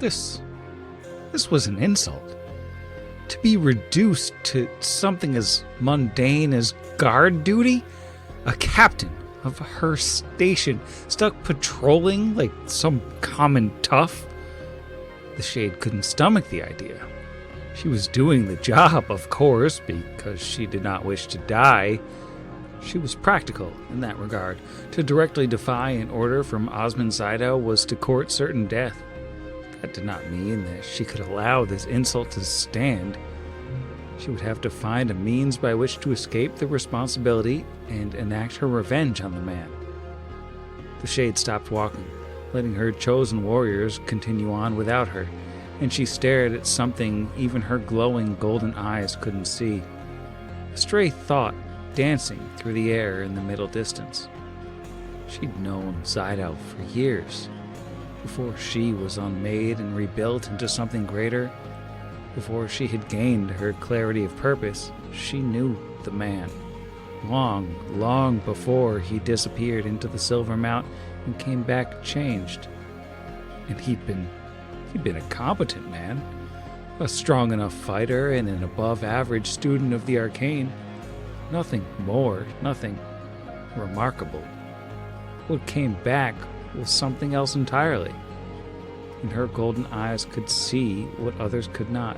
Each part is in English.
This was an insult. To be reduced to something as mundane as guard duty? A captain of her station stuck patrolling like some common tough? The Shade couldn't stomach the idea. She was doing the job, of course, because she did not wish to die. She was practical in that regard. To directly defy an order from Osmond Zidell was to court certain death. That did not mean that she could allow this insult to stand. She would have to find a means by which to escape the responsibility and enact her revenge on the man. The Shade stopped walking, letting her chosen warriors continue on without her, and she stared at something even her glowing golden eyes couldn't see. A stray thought dancing through the air in the middle distance. She'd known Zidell for years, before she was unmade and rebuilt into something greater. Before she had gained her clarity of purpose, she knew the man. Long, long before he disappeared into the Silver Mount and came back changed. And he'd been a competent man, a strong enough fighter and an above-average student of the arcane. Nothing more, nothing remarkable. What came back was something else entirely. And her golden eyes could see what others could not.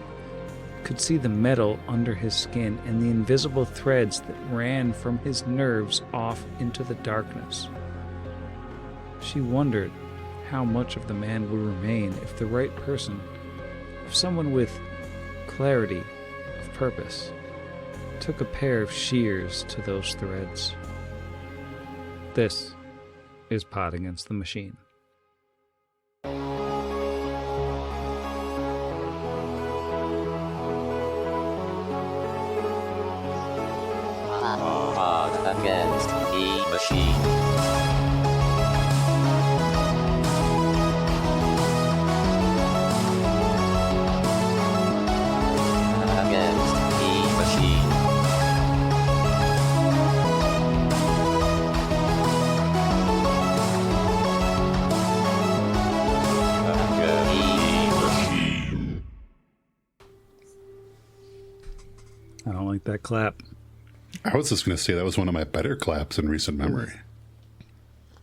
Could see the metal under his skin and the invisible threads that ran from his nerves off into the darkness. She wondered how much of the man would remain if the right person, if someone with clarity of purpose, took a pair of shears to those threads. This is Pot Against the Machine. Pot Against the Machine. I don't like that clap. I was just going to say that was one of my better claps in recent memory.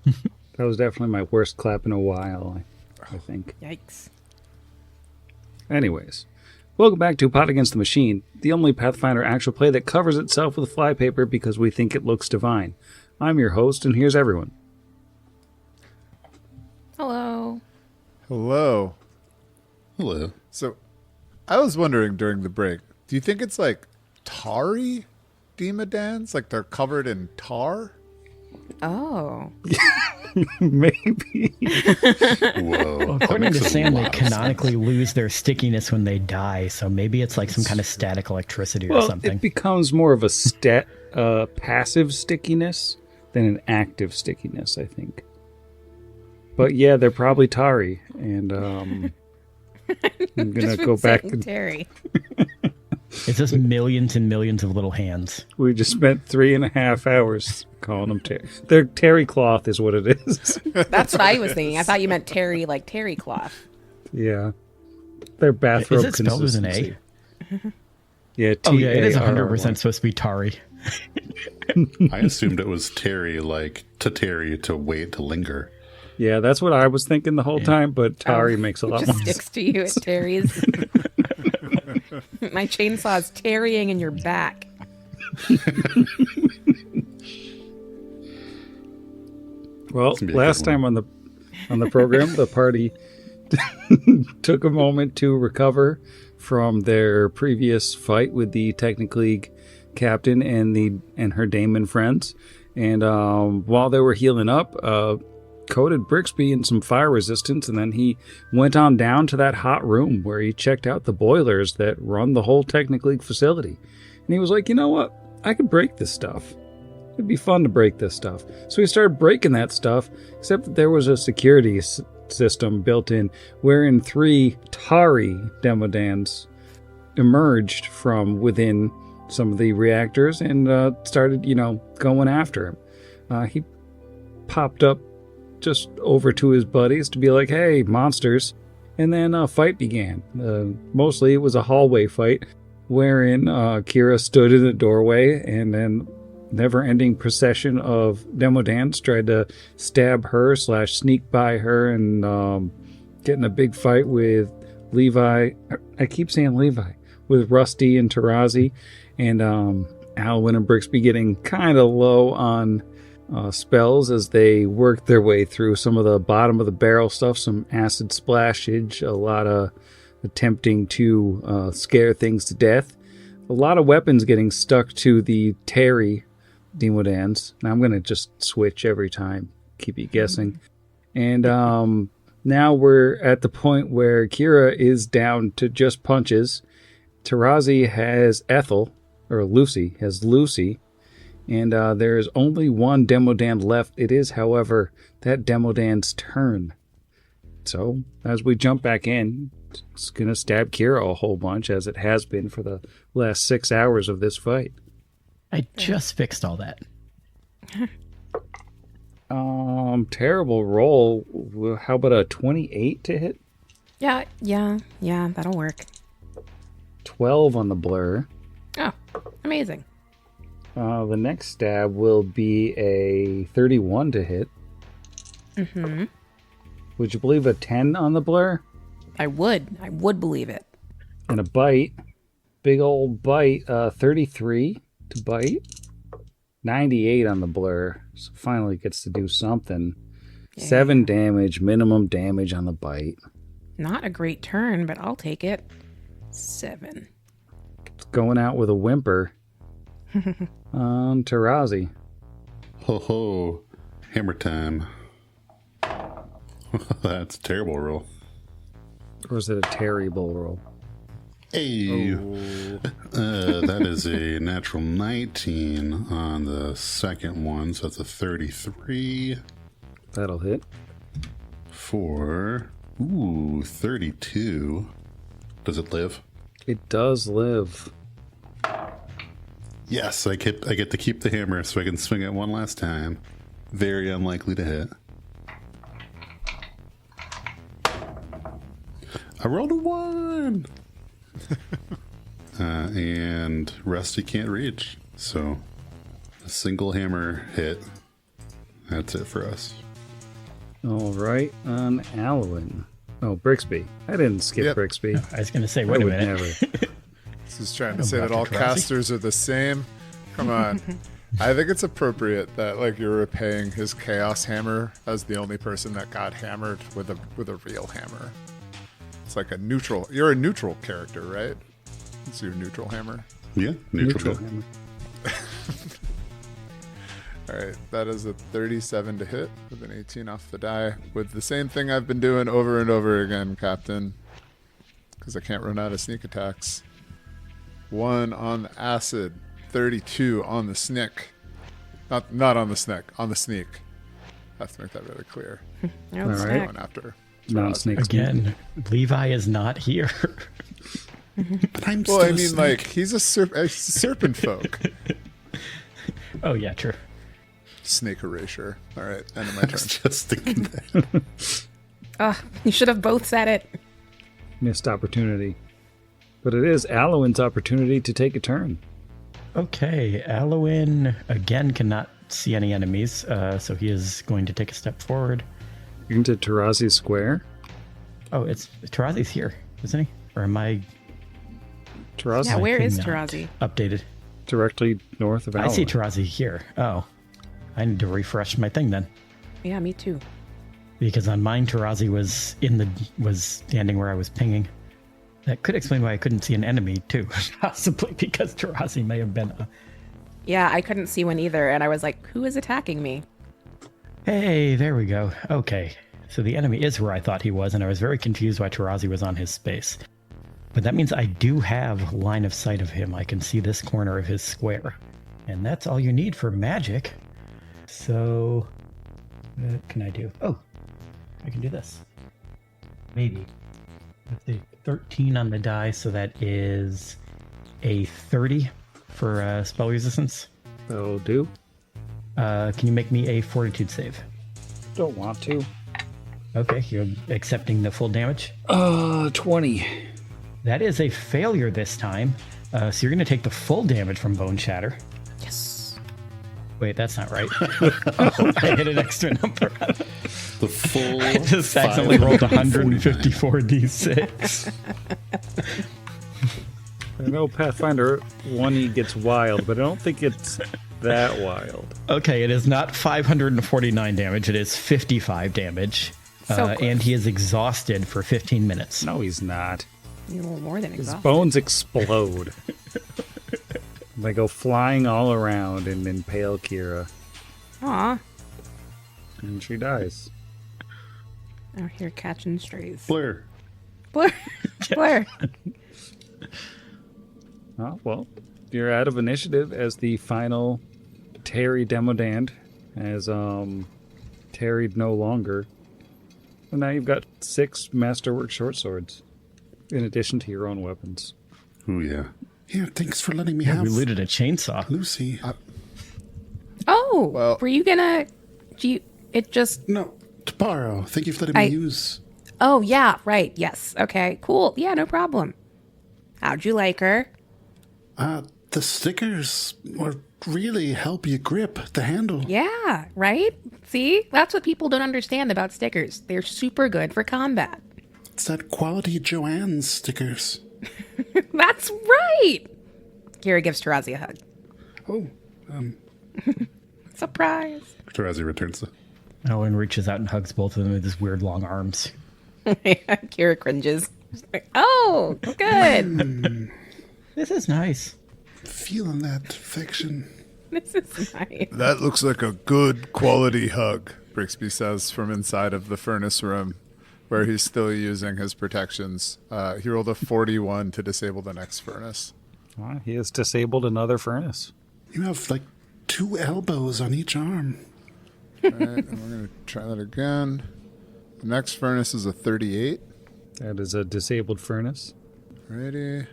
That was definitely my worst clap in a while, I think. Yikes. Anyways, welcome back to Pot Against the Machine, the only Pathfinder actual play that covers itself with flypaper because we think it looks divine. I'm your host, and here's everyone. Hello. Hello. Hello. So, I was wondering during the break, do you think it's like tarry demodans? Like they're covered in tar? Oh. Maybe. Whoa. Well, according to Sam, they canonically lose their stickiness when they die, so maybe it's like some kind of static electricity or something. It becomes more of a passive stickiness than an active stickiness, I think. But yeah, they're probably tarry, and I'm gonna go back and Terry. It's just millions and millions of little hands. We just spent 3.5 hours calling them terry. They're terry cloth is what it is. That's what I was thinking. I thought you meant terry, like terry cloth. Yeah. They're bathrobe Is it spelled with an consistency. A? Yeah, Oh yeah, it is T-A-R-R-Y. 100% supposed to be Tari. I assumed it was tarry, like to tarry, to wait, to linger. Yeah, that's what I was thinking the whole time, but Tari makes a lot It more just sense. sticks to you at Terry's. My chainsaw is tarrying in your back. Well, That's gonna be a last good time on the program, the party took a moment to recover from their previous fight with the Technic League captain and her daemon friends. And while they were healing up, coated Brixby in some fire resistance, and then he went on down to that hot room where he checked out the boilers that run the whole Technic League facility. And he was like, you know what? I could break this stuff. It'd be fun to break this stuff. So he started breaking that stuff, except that there was a security system built in wherein 3 Tari demodans emerged from within some of the reactors and started, going after him. He popped up just over to his buddies to be like, hey, monsters, And then a fight began. Mostly it was a hallway fight wherein Kira stood in the doorway and then never-ending procession of Demodans tried to stab her / sneak by her and get in a big fight with Levi. I keep saying Levi. With Rusty and Tarazi. And Alwyn and Brixby getting kind of low on spells as they worked their way through some of the bottom of the barrel stuff, some acid splashage, a lot of attempting to scare things to death, a lot of weapons getting stuck to the Terry Demodans. Now I'm going to just switch every time, keep you guessing. And now we're at the point where Kira is down to just punches. Tarazi has Ethel, or Lucy, has Lucy. And there is only one Demodan left. It is, however, that Demodan's turn. So, as we jump back in, it's going to stab Kira a whole bunch, as it has been for the last 6 hours of this fight. I just fixed all that. Terrible roll. How about a 28 to hit? Yeah, that'll work. 12 on the blur. Oh, amazing. The next stab will be a 31 to hit. Mm-hmm. Would you believe a 10 on the blur? I would believe it. And a bite. Big old bite. 33 to bite. 98 on the blur. So finally gets to do something. Yeah. 7 damage, minimum damage on the bite. Not a great turn, but I'll take it. 7. It's going out with a whimper. On Tarazi. Ho ho. Hammer time. That's a terrible roll. Or is it a terrible roll? Hey. That is a natural 19 on the second one, so that's a 33. That'll hit. For 32. Does it live? It does live. Yes, I get to keep the hammer so I can swing it one last time. Very unlikely to hit. I rolled a 1! And Rusty can't reach. So, a single hammer hit. That's it for us. All right, on Alwyn. Oh, Brixby. I didn't skip Brixby. I was going to say, wait a minute. Never. This is trying to say that all casters are the same. Come on. I think it's appropriate that like you're repaying his chaos hammer as the only person that got hammered with a real hammer. It's like a neutral. You're a neutral character, right? It's your neutral hammer. Yeah, neutral hammer. All right, that is a 37 to hit with an 18 off the die with the same thing I've been doing over and over again, Captain, because I can't run out of sneak attacks. 1 on the acid, 32 on the snick. Not on the snick, on the sneak. I have to make that really clear. All right. Going after. Non-sneak. Again, Levi is not here. But I'm Well, still I mean, like, he's a serpent folk. Oh, yeah, true. Snake erasure. All right, end of my I turn. was just thinking that. You should have both said it. Missed opportunity. But it is Alwyn's opportunity to take a turn. Okay, Alwyn, again, cannot see any enemies, so he is going to take a step forward. Into Tarazi's square. Oh, it's Tarazi's here, isn't he? Or am I Tarazi. Yeah, where is not Tarazi? updated? Directly north of Alwyn. I see Tarazi here. Oh, I need to refresh my thing then. Yeah, me too. Because on mine, Tarazi was standing where I was pinging. That could explain why I couldn't see an enemy, too. Possibly because Tarazi may have been... Yeah, I couldn't see one either, and I was like, who is attacking me? Hey, there we go. Okay, so the enemy is where I thought he was, and I was very confused why Tarazi was on his space. But that means I do have line of sight of him. I can see this corner of his square. And that's all you need for magic. So, what can I do? Oh, I can do this. Maybe. Let's see. 13 on the die, so that is a 30 for spell resistance. That'll do. Can you make me a fortitude save? Don't want to. Okay, you're accepting the full damage. 20. That is a failure this time. So you're going to take the full damage from Bone Shatter. Yes. Wait, that's not right. Oh, I hit an extra number. The full. I just accidentally rolled 154 d6. I know Pathfinder 1 gets wild, but I don't think it's that wild. Okay, it is not 549 damage. It is 55 damage. So close. And he is exhausted for 15 minutes. No, he's not. You're a little more than His exhausted. bones explode. They go flying all around and impale Kira. Aw. And she dies. Out here catching strays. Blair. Blair. Blair. Oh, well, you're out of initiative as the final Terry Demodand has tarried no longer. And now you've got 6 Masterwork short swords, in addition to your own weapons. Oh, yeah. Here, thanks for letting me Yeah, have we looted a chainsaw. Lucy. Oh, Well- were you gonna... It just... No, to borrow. Thank you for letting me use. Oh, yeah, right. Yes. Okay, cool. Yeah, no problem. How'd you like her? The stickers really help you grip the handle. Yeah, right? See? That's what people don't understand about stickers. They're super good for combat. It's that quality Joanne's stickers. That's right! Kira gives Tarazi a hug. Oh, Surprise! Tarazi returns the... Owen reaches out and hugs both of them with his weird long arms. Kira cringes. She's like, oh, good. This is nice. Feeling that affection. This is nice. That looks like a good quality hug, Brixby says from inside of the furnace room, where he's still using his protections. He rolled a 41 to disable the next furnace. Well, he has disabled another furnace. You have like 2 elbows on each arm. All right, and we're going to try that again. The next furnace is a 38. That is a disabled furnace. Ready?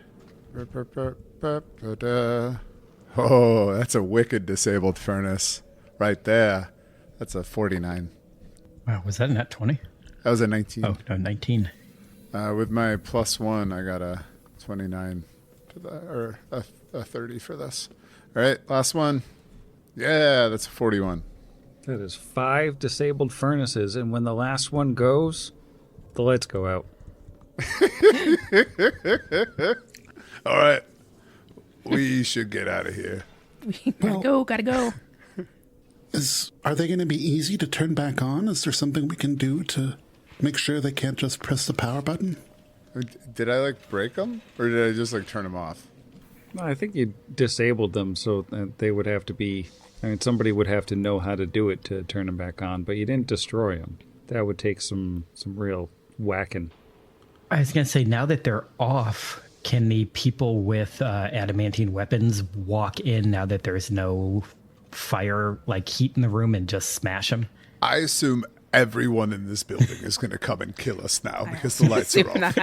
Oh, that's a wicked disabled furnace right there. That's a 49. Wow, was that a nat 20? That was a 19. Oh, no, 19. With my +1, I got a 29 to the, or a 30 for this. All right, last one. Yeah, that's a 41. That is 5 disabled furnaces, and when the last one goes, the lights go out. All right, we should get out of here. Gotta go. Are they going to be easy to turn back on? Is there something we can do to make sure they can't just press the power button? Did I break them, or did I just turn them off? No, I think you disabled them so that they would have to be... I mean, somebody would have to know how to do it to turn them back on, but you didn't destroy them. That would take some real whacking. I was going to say, now that they're off, can the people with adamantine weapons walk in now that there's no fire, heat in the room and just smash them? I assume everyone in this building is going to come and kill us now because the lights are off.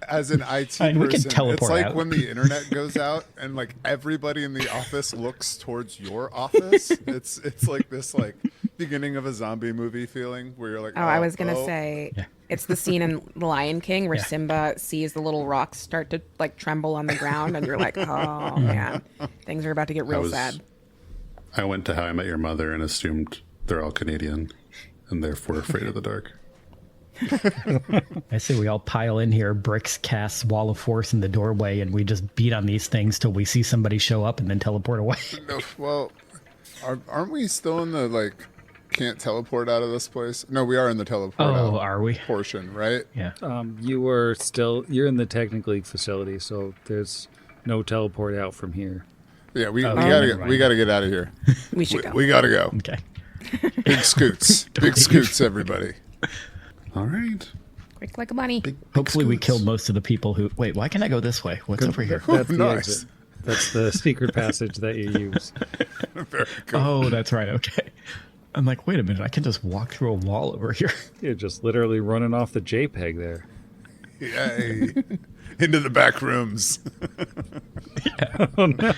As an IT I mean, we can person, teleport it's like out. when the internet goes out and everybody in the office looks towards your office. It's like this beginning of a zombie movie feeling where you're like, Oh, I was gonna say Yeah. it's the scene in The Lion King where Yeah. Simba sees the little rocks start to tremble on the ground, and you're like, oh man, things are about to get real sad. I went to How I Met Your Mother and assumed they're all Canadian and therefore afraid of the dark. I say we all pile in here, Bricks casts Wall of Force in the doorway, and we just beat on these things till we see somebody show up and then teleport away. No, well, aren't we still in the can't teleport out of this place? No, we are in the teleport out Oh, are we? portion, right? Yeah. You're in the Technical League facility, so there's no teleport out from here. Yeah, we Oh, gotta never get, mind. we gotta get out of here. We should go. We gotta go. Okay. Big scoots, big scoots, everybody. All right. Quick like a bunny. Big Hopefully we scoots. killed most of the people who... Wait, why can't I go this way? What's over here? That's the Nice. exit. That's the secret passage that you use. Very cool. Oh, that's right. Okay. I'm like, wait a minute. I can just walk through a wall over here. You're just literally running off the JPEG there. Yay. Into the back rooms. Oh no.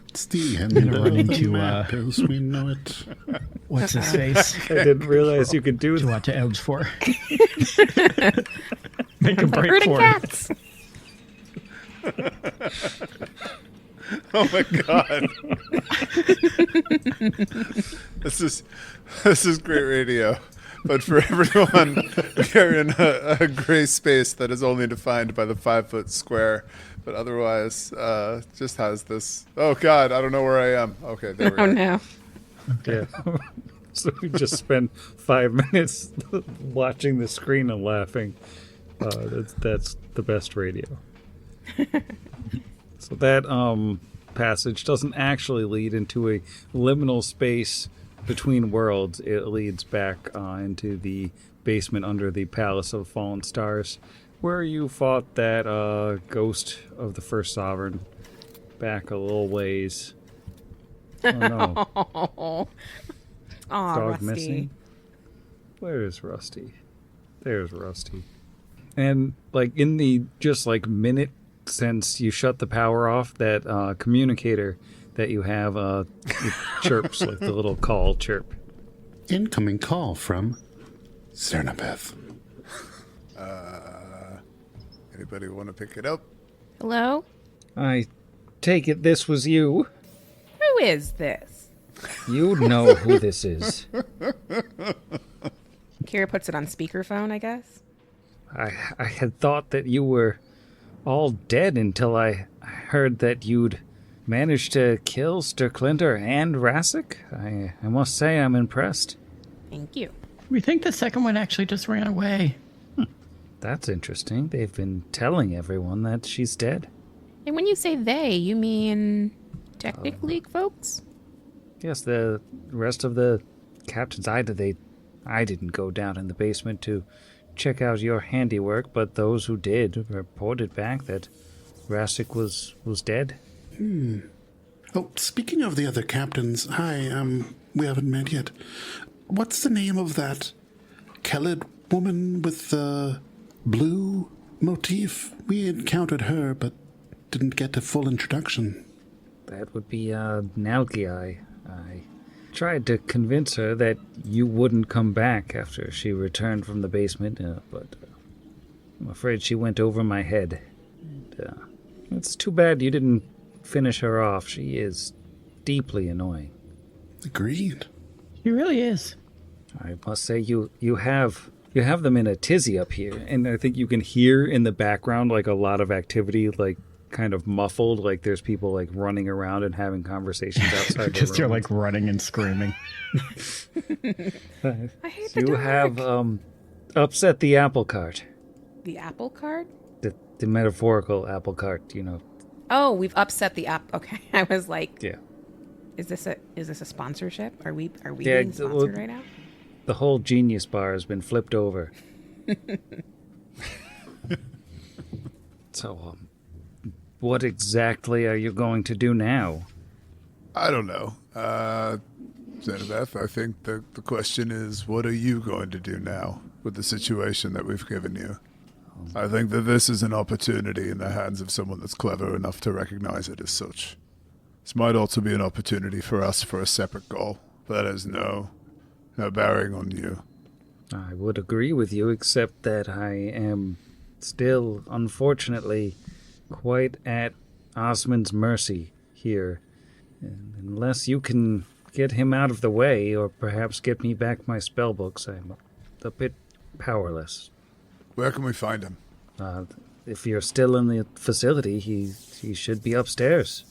It's the end gonna of run the into, map as we know it. What's his face? I didn't realize you could do What you that. want to elves for? Make a break Herding for it. cats. Oh my god. This is great radio. But for everyone, we are in a gray space that is only defined by the 5-foot square, but otherwise just has this. Oh god, I don't know where I am. Okay, there we go. Oh no. Yeah. So we just spent 5 minutes watching the screen and laughing. That's the best radio. So that passage doesn't actually lead into a liminal space between worlds. It leads back into the basement under the Palace of Fallen Stars, where you fought that ghost of the first sovereign back a little ways. Oh no. Oh, Dog Rusty. missing. Where is Rusty? There's Rusty. And like in the just like minute since you shut the power off, that communicator that you have it chirps like the little call chirp. Incoming call from Cernabeth. Anybody want to pick it up? Hello? I take it this was you. Who is this? You know who this is. Kira puts it on speakerphone, I guess. I had thought that you were all dead until I heard that you'd managed to kill Sterklinder and Rassic. I must say I'm impressed. Thank you. We think the second one actually just ran away. That's interesting. They've been telling everyone that she's dead. And when you say they, you mean Technic League folks? Yes, the rest of the captains, I didn't go down in the basement to check out your handiwork, but those who did reported back that Rassic was dead. Oh, speaking of the other captains, hi, we haven't met yet. What's the name of that Kelid woman with the blue motif? We encountered her, but didn't get a full introduction. That would be Nalgiai. I tried to convince her that you wouldn't come back after she returned from the basement, but I'm afraid she went over my head. And, it's too bad you didn't finish her off. She is deeply annoying. Agreed. He really is. I must say you have them in a tizzy up here, and I think you can hear in the background like a lot of activity, like kind of muffled, like there's people like running around and having conversations outside the Just you're room. like running and screaming. I hate the You dark. have upset the apple cart, The apple card? the metaphorical apple cart. You know, Oh, we've upset the app. Okay, I was like, yeah. is this a sponsorship? Are we Yeah, being sponsored right now? The whole Genius Bar has been flipped over. So, what exactly are you going to do now? I don't know. Zenabeth, I think the question is, what are you going to do now with the situation that we've given you? I think that this is an opportunity in the hands of someone that's clever enough to recognize it as such. This might also be an opportunity for us for a separate goal, but that has no bearing on you. I would agree with you, except that I am still, unfortunately, quite at Osmond's mercy here. And unless you can get him out of the way, or perhaps get me back my spellbooks, I'm a bit powerless. Where can we find him? If you're still in the facility, he should be upstairs.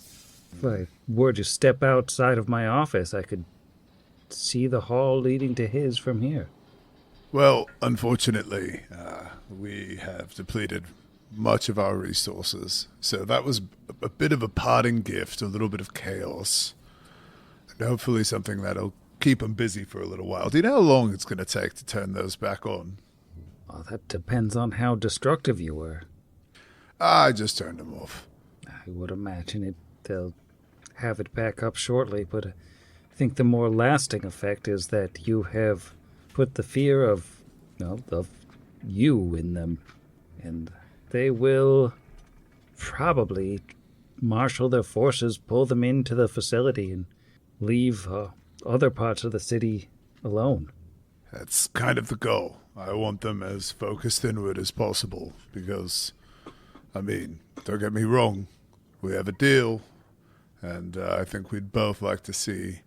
If I were to step outside of my office, I could see the hall leading to his from here. Well, unfortunately, we have depleted much of our resources. So that was a bit of a parting gift, a little bit of chaos. And hopefully something that'll keep him busy for a little while. Do you know how long it's going to take to turn those back on? Well, that depends on how destructive you were. I just turned them off. I would imagine they'll have it back up shortly, but I think the more lasting effect is that you have put the fear of you in them, and they will probably marshal their forces, pull them into the facility, and leave other parts of the city alone. That's kind of the goal. I want them as focused inward as possible because, I mean, don't get me wrong, we have a deal, and I think we'd both like to see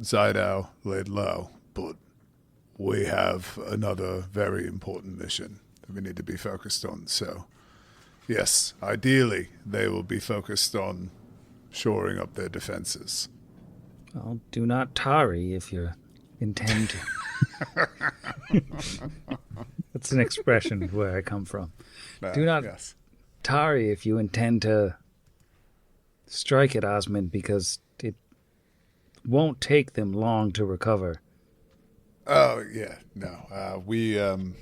Zidao laid low, but we have another very important mission that we need to be focused on. So, yes, ideally, they will be focused on shoring up their defenses. Well, do not tarry if you intend to. That's an expression where I come from. Do not tarry if you intend to strike at Osmond, because it won't take them long to recover. Oh, yeah, no. We will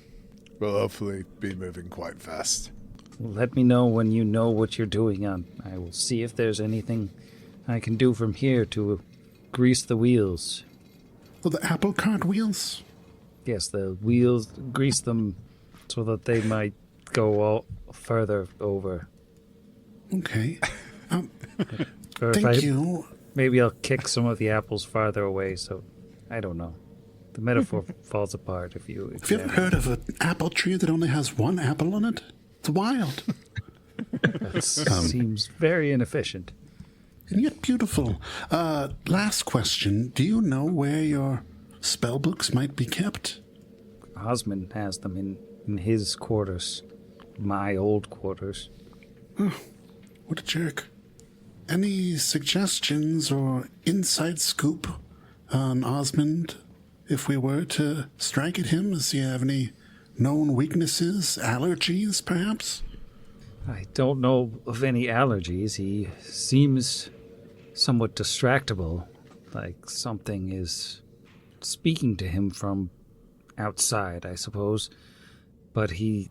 hopefully be moving quite fast. Let me know when you know what you're doing. I will see if there's anything I can do from here to grease the wheels. Well, the apple cart wheels? Yes, the wheels, grease them so that they might go all further over. Okay. Or Thank you. Maybe I'll kick some of the apples farther away, so I don't know. The metaphor falls apart if you... Have you ever heard of an apple tree that only has one apple on it? It's wild. That seems very inefficient. And yet beautiful. Last question. Do you know where your spell books might be kept? Osmond has them in his quarters. My old quarters. Oh, what a jerk. Any suggestions or inside scoop on Osmond if we were to strike at him? Does he have any known weaknesses, allergies, perhaps? I don't know of any allergies. He seems somewhat distractible, like something is speaking to him from outside, I suppose. But he's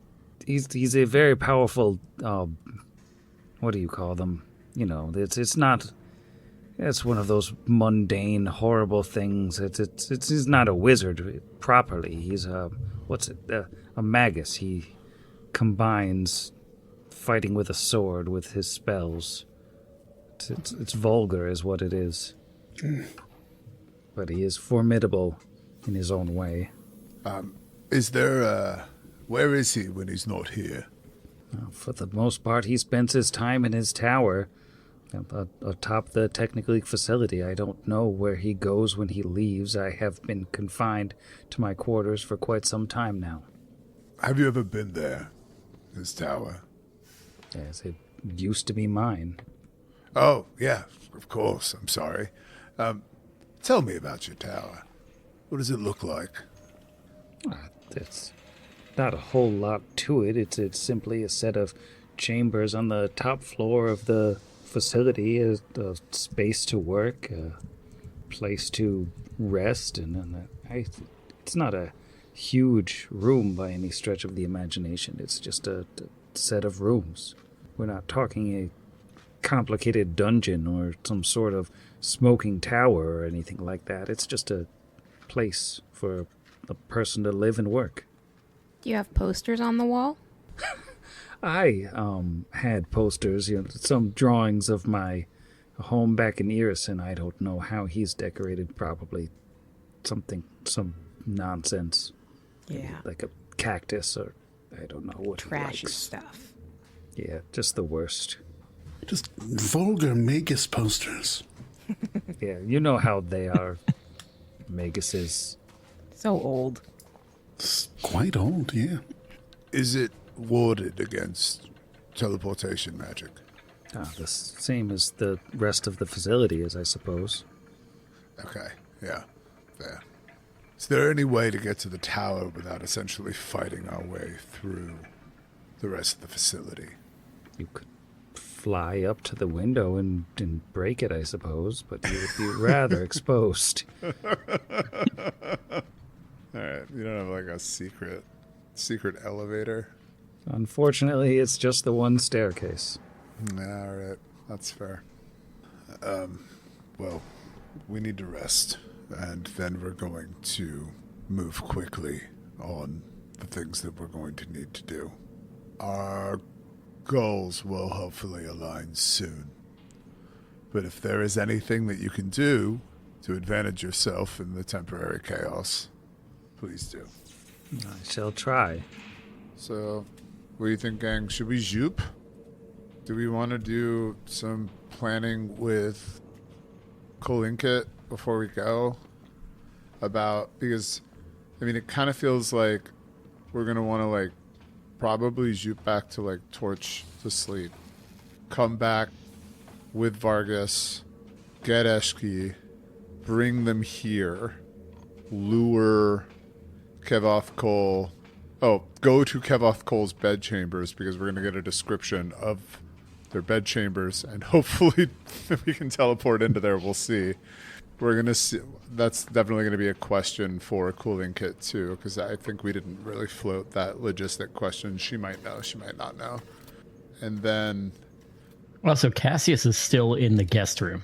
a very powerful, what do you call them? You know, it's not... It's one of those mundane, horrible things. He's not a wizard properly. He's a magus. He combines fighting with a sword with his spells. It's vulgar is what it is. But he is formidable in his own way. Where is he when he's not here? For the most part, he spends his time in his tower atop the Technical facility. I don't know where he goes when he leaves. I have been confined to my quarters for quite some time now. Have you ever been there, his tower? Yes, it used to be mine. Oh, yeah, of course. I'm sorry. Tell me about your tower. What does it look like? It's not a whole lot to it. It's simply a set of chambers on the top floor of the facility, a space to work, a place to rest, and it's not a huge room by any stretch of the imagination. It's just a set of rooms. We're not talking a complicated dungeon or some sort of smoking tower or anything like that. It's just a place for a person to live and work. Do you have posters on the wall? I had posters, some drawings of my home back in Irison. I don't know how he's decorated. Probably some nonsense. Yeah. Like a cactus or I don't know what he Trashy likes. stuff. Yeah, just the worst. Just vulgar magus posters. Yeah, you know how they are, Maguses. So old. It's quite old, yeah. Is it warded against teleportation magic? The same as the rest of the facility is, I suppose. Okay, yeah, fair. Is there any way to get to the tower without essentially fighting our way through the rest of the facility? You could fly up to the window and break it, I suppose, but you would be rather exposed. Alright, you don't have like a secret elevator? Unfortunately, it's just the one staircase. Alright, that's fair. Well, we need to rest, and then we're going to move quickly on the things that we're going to need to do. Our goals will hopefully align soon. But if there is anything that you can do to advantage yourself in the temporary chaos, please do. I shall try. So, what do you think, gang? Should we zoop? Do we want to do some planning with Iniquity before we go? Because, I mean, it kind of feels like we're going to want to, like, probably zoop back to, like, Torch to sleep. Come back with Vargas, get Eshki, bring them here, lure Kevoth Cole. Oh, go to Kevoth Cole's bedchambers because we're going to get a description of their bedchambers, and hopefully we can teleport into there. We'll see. We're going to see. That's definitely going to be a question for Cooling Kit too, because I think we didn't really float that logistic question. She might know, she might not know. And then... Also, Cassius is still in the guest room.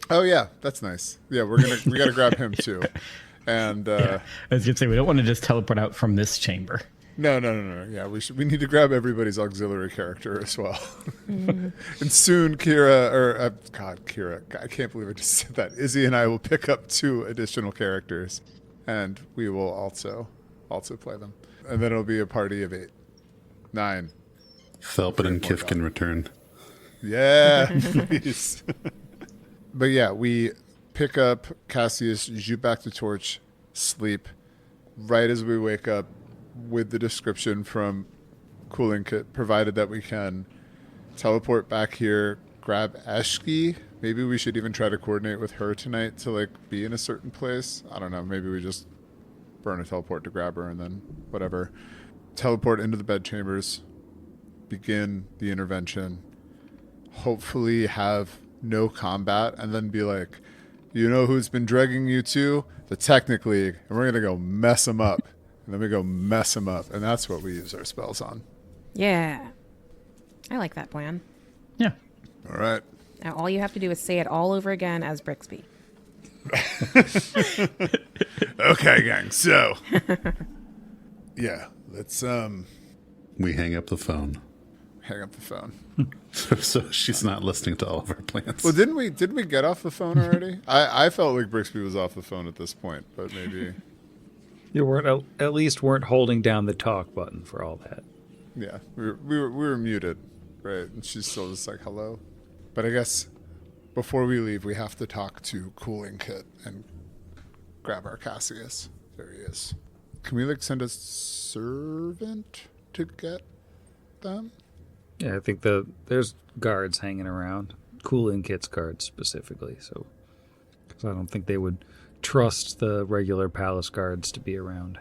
Oh yeah, that's nice. Yeah, we got to grab him too. And I was gonna say we don't want to just teleport out from this chamber. No. Yeah, we need to grab everybody's auxiliary character as well. And soon Kira, I can't believe I just said that. Izzy and I will pick up 2 additional characters, and we will also play them. And then it'll be a party of 8, 9. Thelpin and Kif can return. Yeah, please. But yeah, we pick up Cassius, zoop back to Torch, sleep. Right as we wake up, with the description from Cooling Kit, provided that we can teleport back here, grab Eshki. Maybe we should even try to coordinate with her tonight to like be in a certain place. I don't know. Maybe we just burn a teleport to grab her and then whatever. Teleport into the bedchambers, begin the intervention, hopefully have no combat, and then be like, you know who's been dragging you to? The Technic League. And we're going to go mess them up. And then we go mess them up. And that's what we use our spells on. Yeah. I like that plan. Yeah. All right. Now all you have to do is say it all over again as Brixby. Okay, gang. So, yeah, let's We hang up the phone. hang up the phone. So she's not listening to all of our plans. Well, didn't we get off the phone already? I felt like Brixby was off the phone at this point, but maybe. You weren't at least weren't holding down the talk button for all that. Yeah, we were muted, right? And she's still just like hello. But I guess before we leave, we have to talk to Cooling Kit and grab our Cassius. There he is. Can we like send a servant to get them? Yeah, I think there's guards hanging around. Cooling Kit's guards specifically, so because I don't think they would trust the regular palace guards to be around.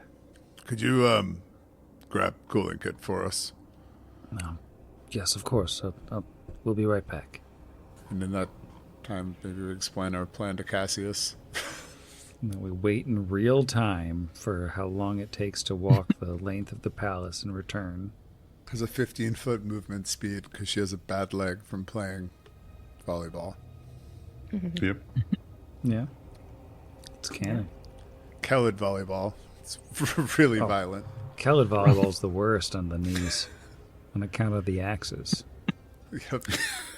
Could you grab Cooling Kit for us? No. Yes, of course. We'll be right back. And in that time, maybe we explain our plan to Cassius. And then we wait in real time for how long it takes to walk the length of the palace and return. Has a 15-foot movement speed because she has a bad leg from playing volleyball. Yep. Yeah. It's canon. Kelid volleyball. It's really violent. Kelid volleyball's the worst on the knees on account of the axes.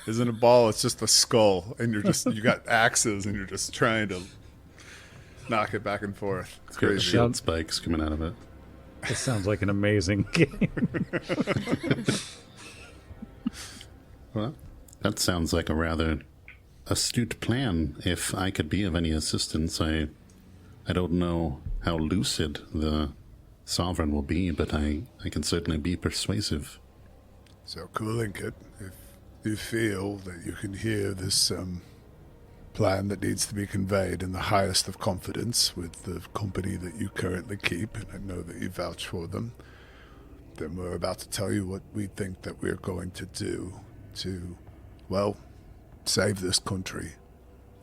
Isn't a ball, it's just a skull, and you got axes, and you're just trying to knock it back and forth. It's It's got crazy. shield spikes coming out of it. This sounds like an amazing game. Well, that sounds like a rather astute plan. If I could be of any assistance, I don't know how lucid the sovereign will be, but I can certainly be persuasive. So, Cooling Kit, if you feel that you can hear this plan that needs to be conveyed in the highest of confidence with the company that you currently keep, and I know that you vouch for them, then we're about to tell you what we think that we're going to do to, well, save this country.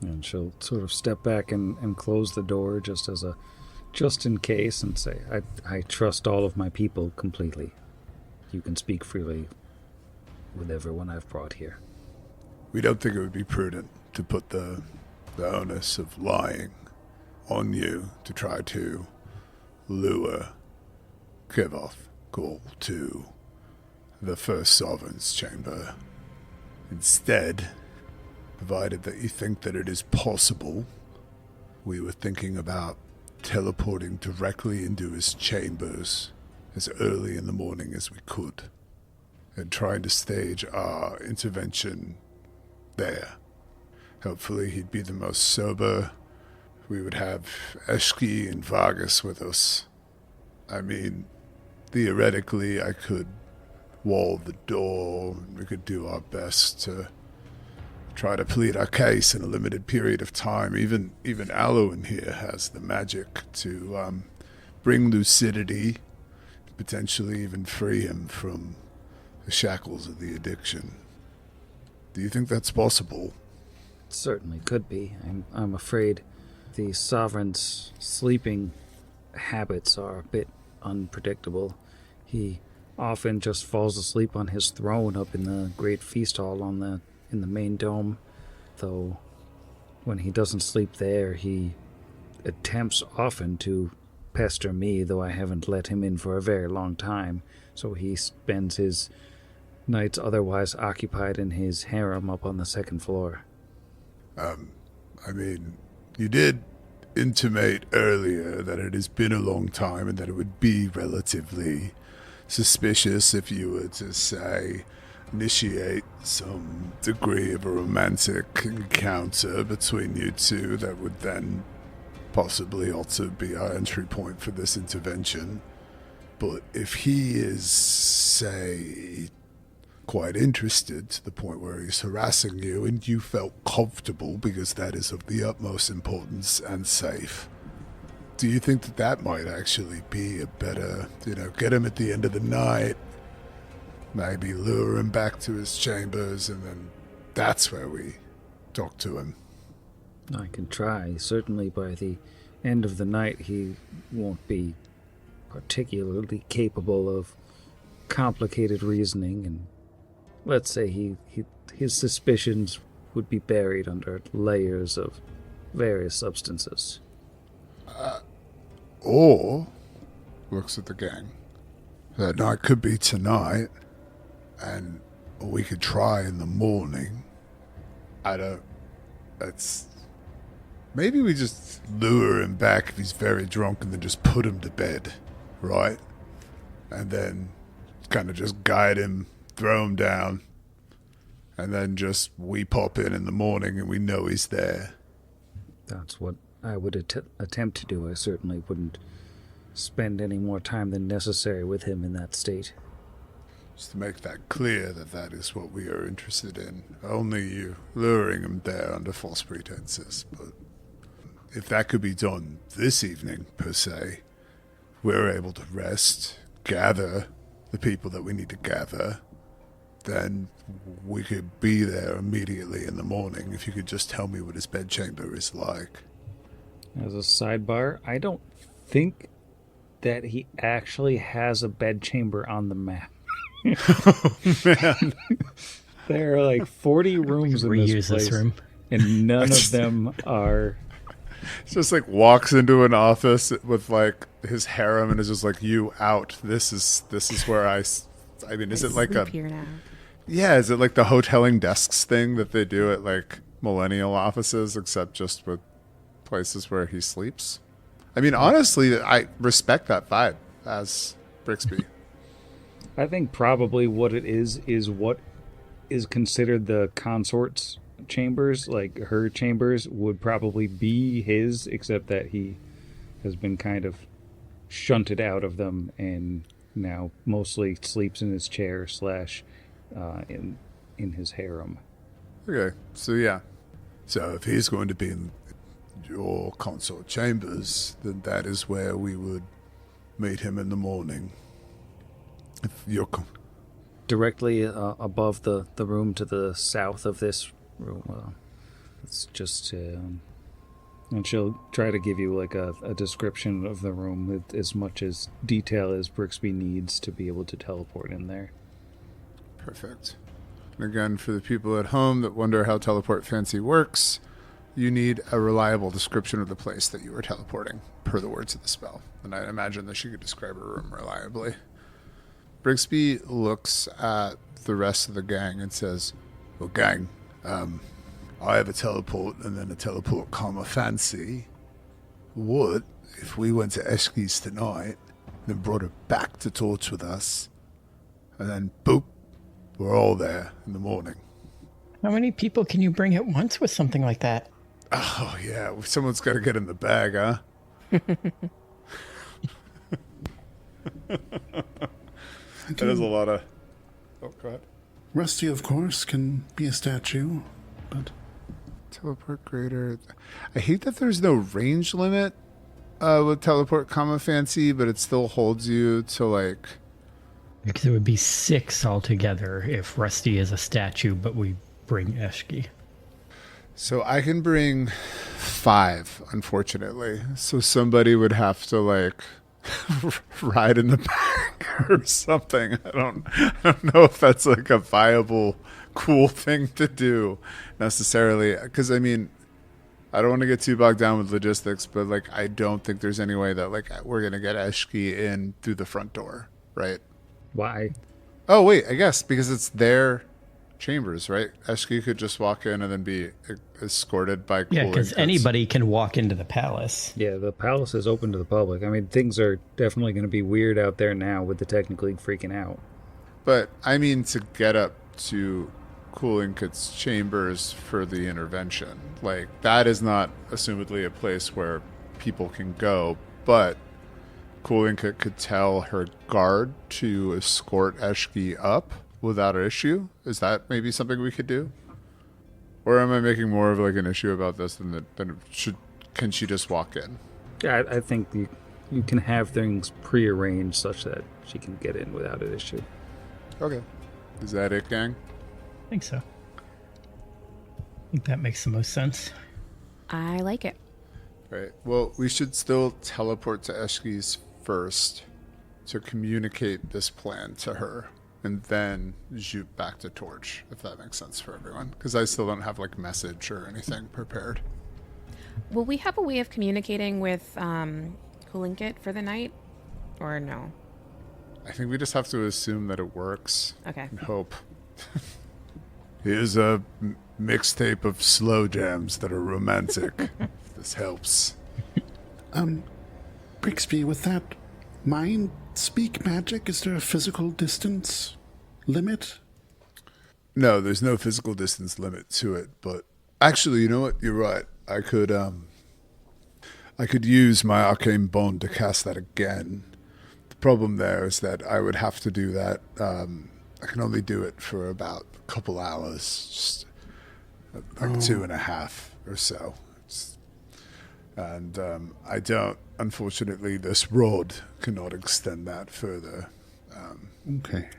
And she'll sort of step back and close the door just in case and say, I trust all of my people completely. You can speak freely with everyone I've brought here. We don't think it would be prudent to put the onus of lying on you to try to lure Kevoth Cole to the First Sovereign's chamber. Instead, provided that you think that it is possible, we were thinking about teleporting directly into his chambers as early in the morning as we could, and trying to stage our intervention there. Hopefully he'd be the most sober. We would have Eshki and Vargas with us. I mean, theoretically I could wall the door, and we could do our best to try to plead our case in a limited period of time. Even Allowen here has the magic to bring lucidity, potentially even free him from the shackles of the addiction. Do you think that's possible? It certainly could be. I'm afraid the Sovereign's sleeping habits are a bit unpredictable. He often just falls asleep on his throne up in the great feast hall in the main dome, though when he doesn't sleep there, he attempts often to pester me, though I haven't let him in for a very long time, so he spends his nights otherwise occupied in his harem up on the second floor. I mean, you did intimate earlier that it has been a long time and that it would be relatively suspicious if you were to, say, initiate some degree of a romantic encounter between you two that would then possibly also be our entry point for this intervention. But if he is, say, quite interested to the point where he's harassing you and you felt comfortable because that is of the utmost importance and safe, do you think that that might actually be a better, get him at the end of the night, maybe lure him back to his chambers, and then that's where we talk to him? I can try. Certainly by the end of the night he won't be particularly capable of complicated reasoning, and let's say his suspicions would be buried under layers of various substances. Or, looks at the gang, that night could be tonight, and we could try in the morning. Maybe we just lure him back if he's very drunk and then just put him to bed, right? And then kind of just guide him, throw him down, and then just we pop in the morning and we know he's there. That's what I would attempt to do. I certainly wouldn't spend any more time than necessary with him in that state. Just to make that clear that is what we are interested in. Only you luring him there under false pretenses. But if that could be done this evening, per se, we're able to rest, gather the people that we need to gather, then we could be there immediately in the morning if you could just tell me what his bedchamber is like. As a sidebar, I don't think that he actually has a bedchamber on the map. Oh, man. There are like 40 rooms in this place, room. and none of them are... It's just like walks into an office with like his harem and is just like, you out. This is where I mean, is it like a... Here now. Yeah, is it like the hoteling desks thing that they do at like millennial offices, except just with places where he sleeps? I mean, honestly, I respect that vibe as Brixby. I think probably what it is what is considered the consort's chambers, like her chambers, would probably be his, except that he has been kind of shunted out of them and now mostly sleeps in his chair / in his harem. Okay, so yeah. So if he's going to be in your consort chambers, then that is where we would meet him in the morning. If you're... Directly above the room to the south of this room. It's just... and she'll try to give you like a description of the room with as much as detail as Brixby needs to be able to teleport in there. Perfect. And again, for the people at home that wonder how Teleport Fancy works, you need a reliable description of the place that you are teleporting, per the words of the spell. And I imagine that she could describe her room reliably. Brixby looks at the rest of the gang and says, well, gang, I have a teleport and then a teleport comma fancy. What if we went to Eschy's tonight, then brought her back to Torch with us, and then boop, we're all there in the morning? How many people can you bring at once with something like that? Oh, yeah. Someone's got to get in the bag, huh? That is a lot of... Oh, go ahead. Rusty, of course, can be a statue, but... Teleport greater. I hate that there's no range limit with Teleport Comma Fancy, but it still holds you to, like... Because it would be 6 altogether if Rusty is a statue, but we bring Eschy. So I can bring 5, unfortunately. So somebody would have to, like, ride in the back or something. I don't know if that's, like, a viable, cool thing to do necessarily. Because, I mean, I don't want to get too bogged down with logistics, but, like, I don't think there's any way that, like, we're going to get Eschy in through the front door, right? Why? Oh, wait, I guess because it's their chambers, right? Eschy could just walk in and then be escorted by Yeah, cooling because kits. anybody can walk into the palace. Yeah, the palace is open to the public. I mean, things are definitely going to be weird out there now with the Technic League freaking out. But, I mean, to get up to cooling kits chambers for the intervention, like, that is not assumedly a place where people can go, but Cooling Kit could tell her guard to escort Eschy up without an issue. Is that maybe something we could do? Or am I making more of like an issue about this than can she just walk in? Yeah, I think you can have things prearranged such that she can get in without an issue. Okay. Is that it, gang? I think so. I think that makes the most sense. I like it. Right. Well, we should still teleport to Eschy's first to communicate this plan to her, and then zoop back to Torch, if that makes sense for everyone. Because I still don't have like message or anything prepared. Will we have a way of communicating with Cooling Kit for the night? Or no? I think we just have to assume that it works. Okay. And hope. Here's a mixtape of slow jams that are romantic. If this helps. Brixby, with that mind speak magic, is there a physical distance limit? No, there's no physical distance limit to it, but actually, you know what? You're right. I could use my arcane bond to cast that again. The problem there is that I would have to do that. I can only do it for about a couple hours, just like 2.5 or so. And I don't, unfortunately, this rod cannot extend that further. Okay.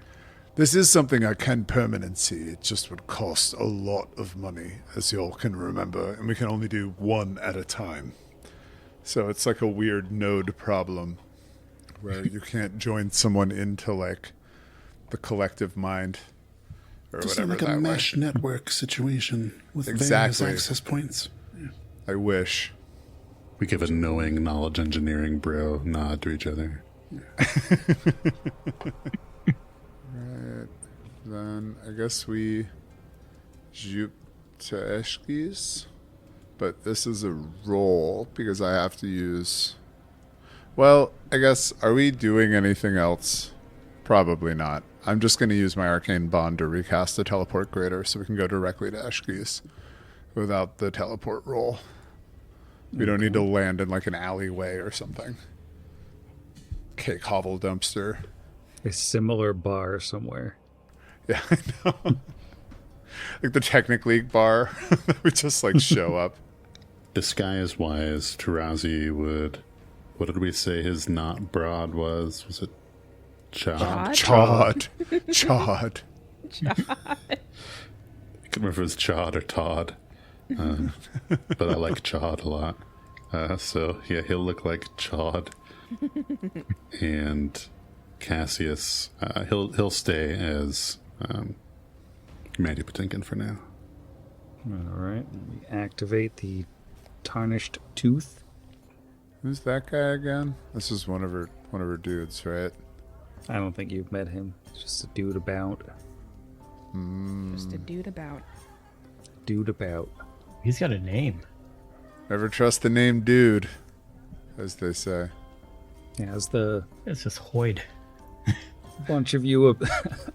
This is something I can permanency. It just would cost a lot of money, as you all can remember, and we can only do one at a time. So it's like a weird node problem where you can't join someone into like the collective mind or Just whatever. like a that mesh way. network situation with Exactly. various access points. I wish. We give a knowing knowledge engineering bro nod to each other. Right. Then I guess we zoop to Eschy's. But this is a roll because I have to use... Well, I guess, are we doing anything else? Probably not. I'm just going to use my arcane bond to recast the teleport greater so we can go directly to Eschy's without the teleport roll. We don't need to land in like an alleyway or something. Cake hovel dumpster. A similar bar somewhere. Yeah, I know. Like the Technic League bar. We just like show up. Disguise-wise, Tarazi would... What did we say his not broad was? Was it Chod? Chod? Chod. I can't remember if it was Chod or Todd. But I like Chod a lot. So, yeah, he'll look like Chod. And Cassius, he'll stay as Mandy Patinkin for now. All right. We activate the Tarnished Tooth. Who's that guy again? This is one of her dudes, right? I don't think you've met him. It's just a dude about. Just a dude about. Dude about. He's got a name. Never trust the name dude. as they say. As the It's just Hoyd. bunch of you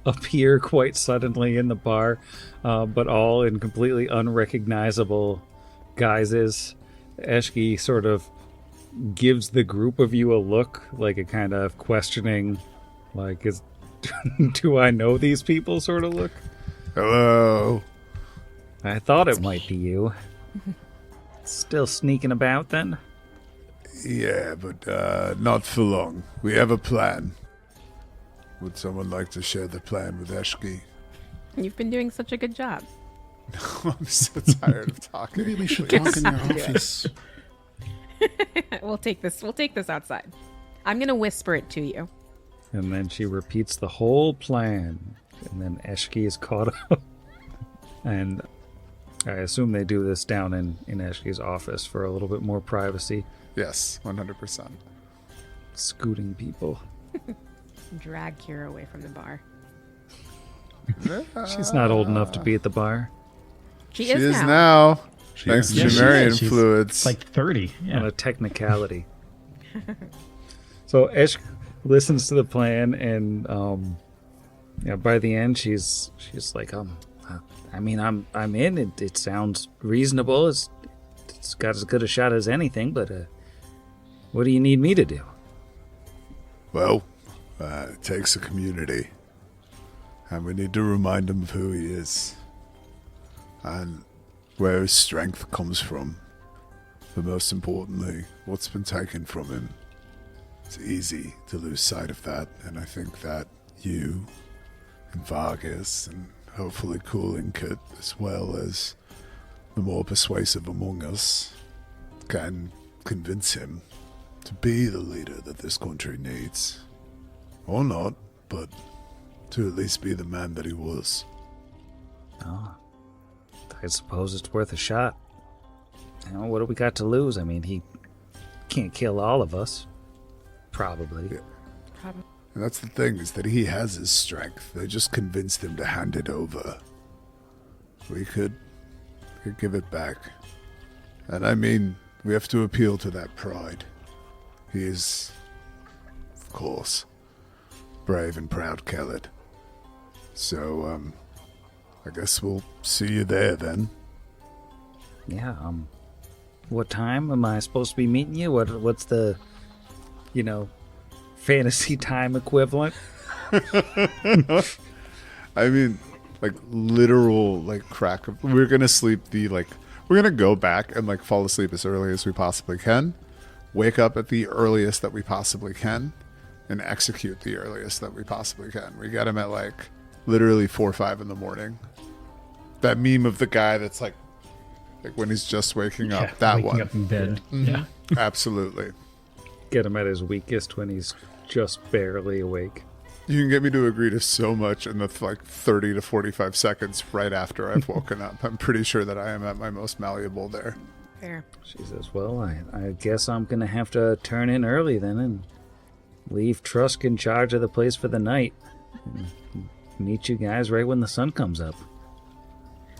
appear quite suddenly in the bar, but all in completely unrecognizable guises, Eshki sort of gives the group of you a look, like a kind of questioning, like, do I know these people sort of look? Hello. I thought it might be you. Still sneaking about then? Yeah, but not for long. We have a plan. Would someone like to share the plan with Eshki? You've been doing such a good job. I'm so tired of talking. Maybe we should talk in your office. We'll take this outside. I'm gonna whisper it to you. And then she repeats the whole plan. And then Eshki is caught up. And I assume they do this down in Eshki's office for a little bit more privacy. Yes, 100%. Scooting people. Drag Kira away from the bar. She's not old enough to be at the bar. She She is is now. now. Thanks to Yeah, she Numerian is. She's fluids. Like 30. On Yeah. a technicality. So Esh listens to the plan, and by the end, she's like, I mean, I'm in. It sounds reasonable. It's got as good a shot as anything. But what do you need me to do? Well, it takes a community. And we need to remind him of who he is. And where his strength comes from. But most importantly, what's been taken from him. It's easy to lose sight of that. And I think that you and Vargas and hopefully Coolinkit, as well as the more persuasive among us, can convince him to be the leader that this country needs. Or not, but to at least be the man that he was. Oh, I suppose it's worth a shot. What do we got to lose? I mean, he can't kill all of us. Probably. Yeah. And that's the thing, is that he has his strength. They just convinced him to hand it over. We could give it back. And I mean, we have to appeal to that pride. He is, of course, brave and proud Kellet. So, I guess we'll see you there then. Yeah, what time am I supposed to be meeting you? What's the, fantasy time equivalent? I mean, like, literal, like, crack of... We're gonna sleep we're gonna go back and, fall asleep as early as we possibly can, wake up at the earliest that we possibly can, and execute the earliest that we possibly can. We got him at, literally 4 or 5 in the morning. That meme of the guy that's, like when he's just waking up. That waking one. up in bed. Yeah. Absolutely. Get him at his weakest when he's just barely awake. You can get me to agree to so much in the 30 to 45 seconds right after I've woken up. I'm pretty sure that I am at my most malleable there. Fair. She says, well, I guess I'm going to have to turn in early then and leave Trusk in charge of the place for the night. And meet you guys right when the sun comes up.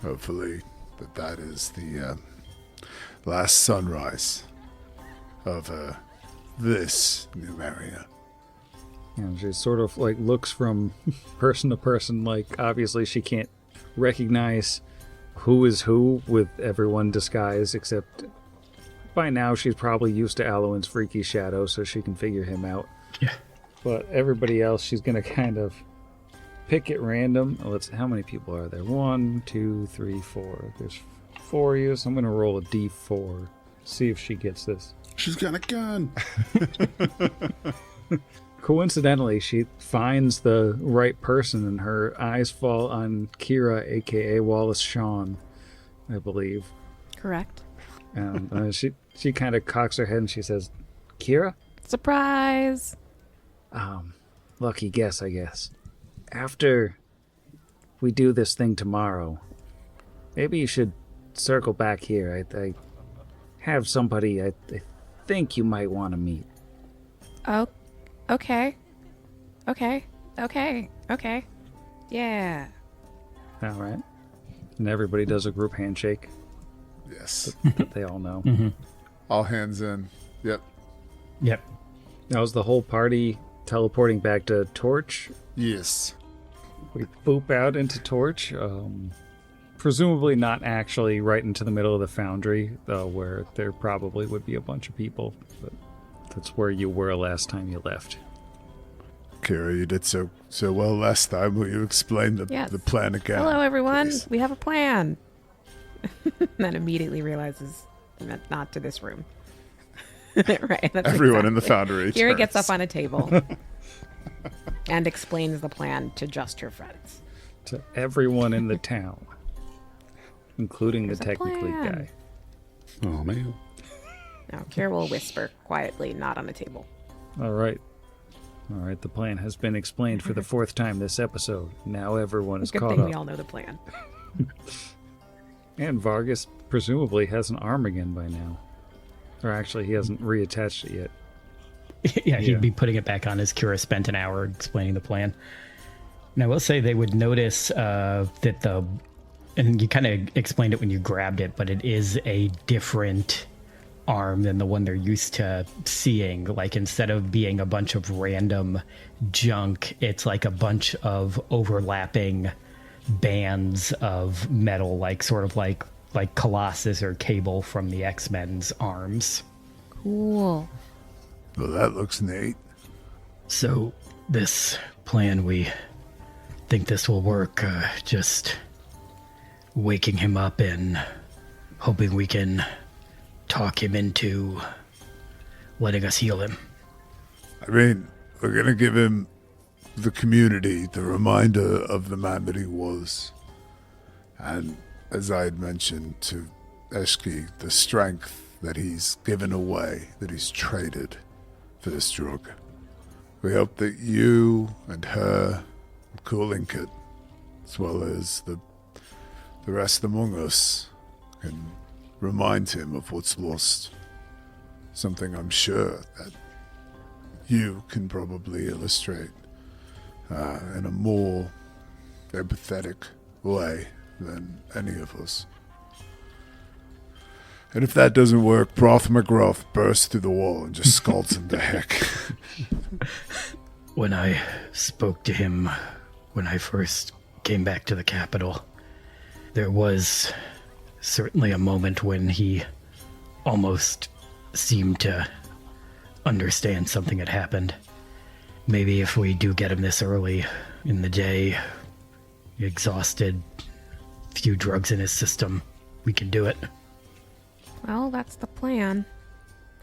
Hopefully that is the last sunrise of this Numeria. And she sort of looks from person to person, obviously she can't recognize who is who with everyone disguised, except by now she's probably used to Alwyn's freaky shadow, so she can figure him out. Yeah. But everybody else, she's gonna kind of pick at random. How many people are there? 1, 2, 3, 4. There's 4 of you, so I'm gonna roll a d4. See if she gets this. She's got a gun. Coincidentally, she finds the right person, and her eyes fall on Kira, aka Wallace Shawn, I believe. Correct. And she kind of cocks her head and she says, "Kira, Surprise. lucky guess, I guess. After we do this thing tomorrow, maybe you should circle back here. I have somebody I think you might want to meet." Oh, okay. Yeah. All right. And everybody does a group handshake Yes. that they all know. All hands in. Yep. Yep. Now is the whole party teleporting back to Torch? Yes. We boop out into Torch. Presumably not actually right into the middle of the foundry, where there probably would be a bunch of people. But that's where you were last time you left. Kira, you did so well last time. Will you explain the plan again? Hello, everyone. please? We have a plan. Then immediately realizes not to this room. Right. That's Everyone in the exactly. foundry. Kira gets turns. up on a table and explains the plan to just her friends. To everyone in the town, including There's the a technically plan. guy. Oh, man. Now, Kira will whisper quietly, not on the table. All right. The plan has been explained for the fourth time this episode. Now everyone is Good caught thing up. we all know the plan. And Vargas presumably has an arm again by now. Or actually, he hasn't reattached it yet. Yeah, he'd be putting it back on as Kira spent an hour explaining the plan. And I will say they would notice that and you kind of explained it when you grabbed it, but it is a different arm than the one they're used to seeing. Like, instead of being a bunch of random junk, it's like a bunch of overlapping bands of metal, like sort of like Colossus or Cable from the X-Men's arms. Cool. Well, that looks neat. So this plan, we think this will work. Just waking him up and hoping we can talk him into letting us heal him. I mean, we're going to give him the community, the reminder of the man that he was. And as I had mentioned to Eshki, the strength that he's given away, that he's traded for this drug. We hope that you and her, Cool Inkit, as well as the rest among us, can remind him of what's lost. Something I'm sure that you can probably illustrate in a more empathetic way than any of us. And if that doesn't work, Broth McGruff bursts through the wall and just scalds him to heck. When I spoke to him, when I first came back to the capital, there was certainly a moment when he almost seemed to understand something had happened. Maybe if we do get him this early in the day, exhausted, few drugs in his system, we can do it. Well, that's the plan.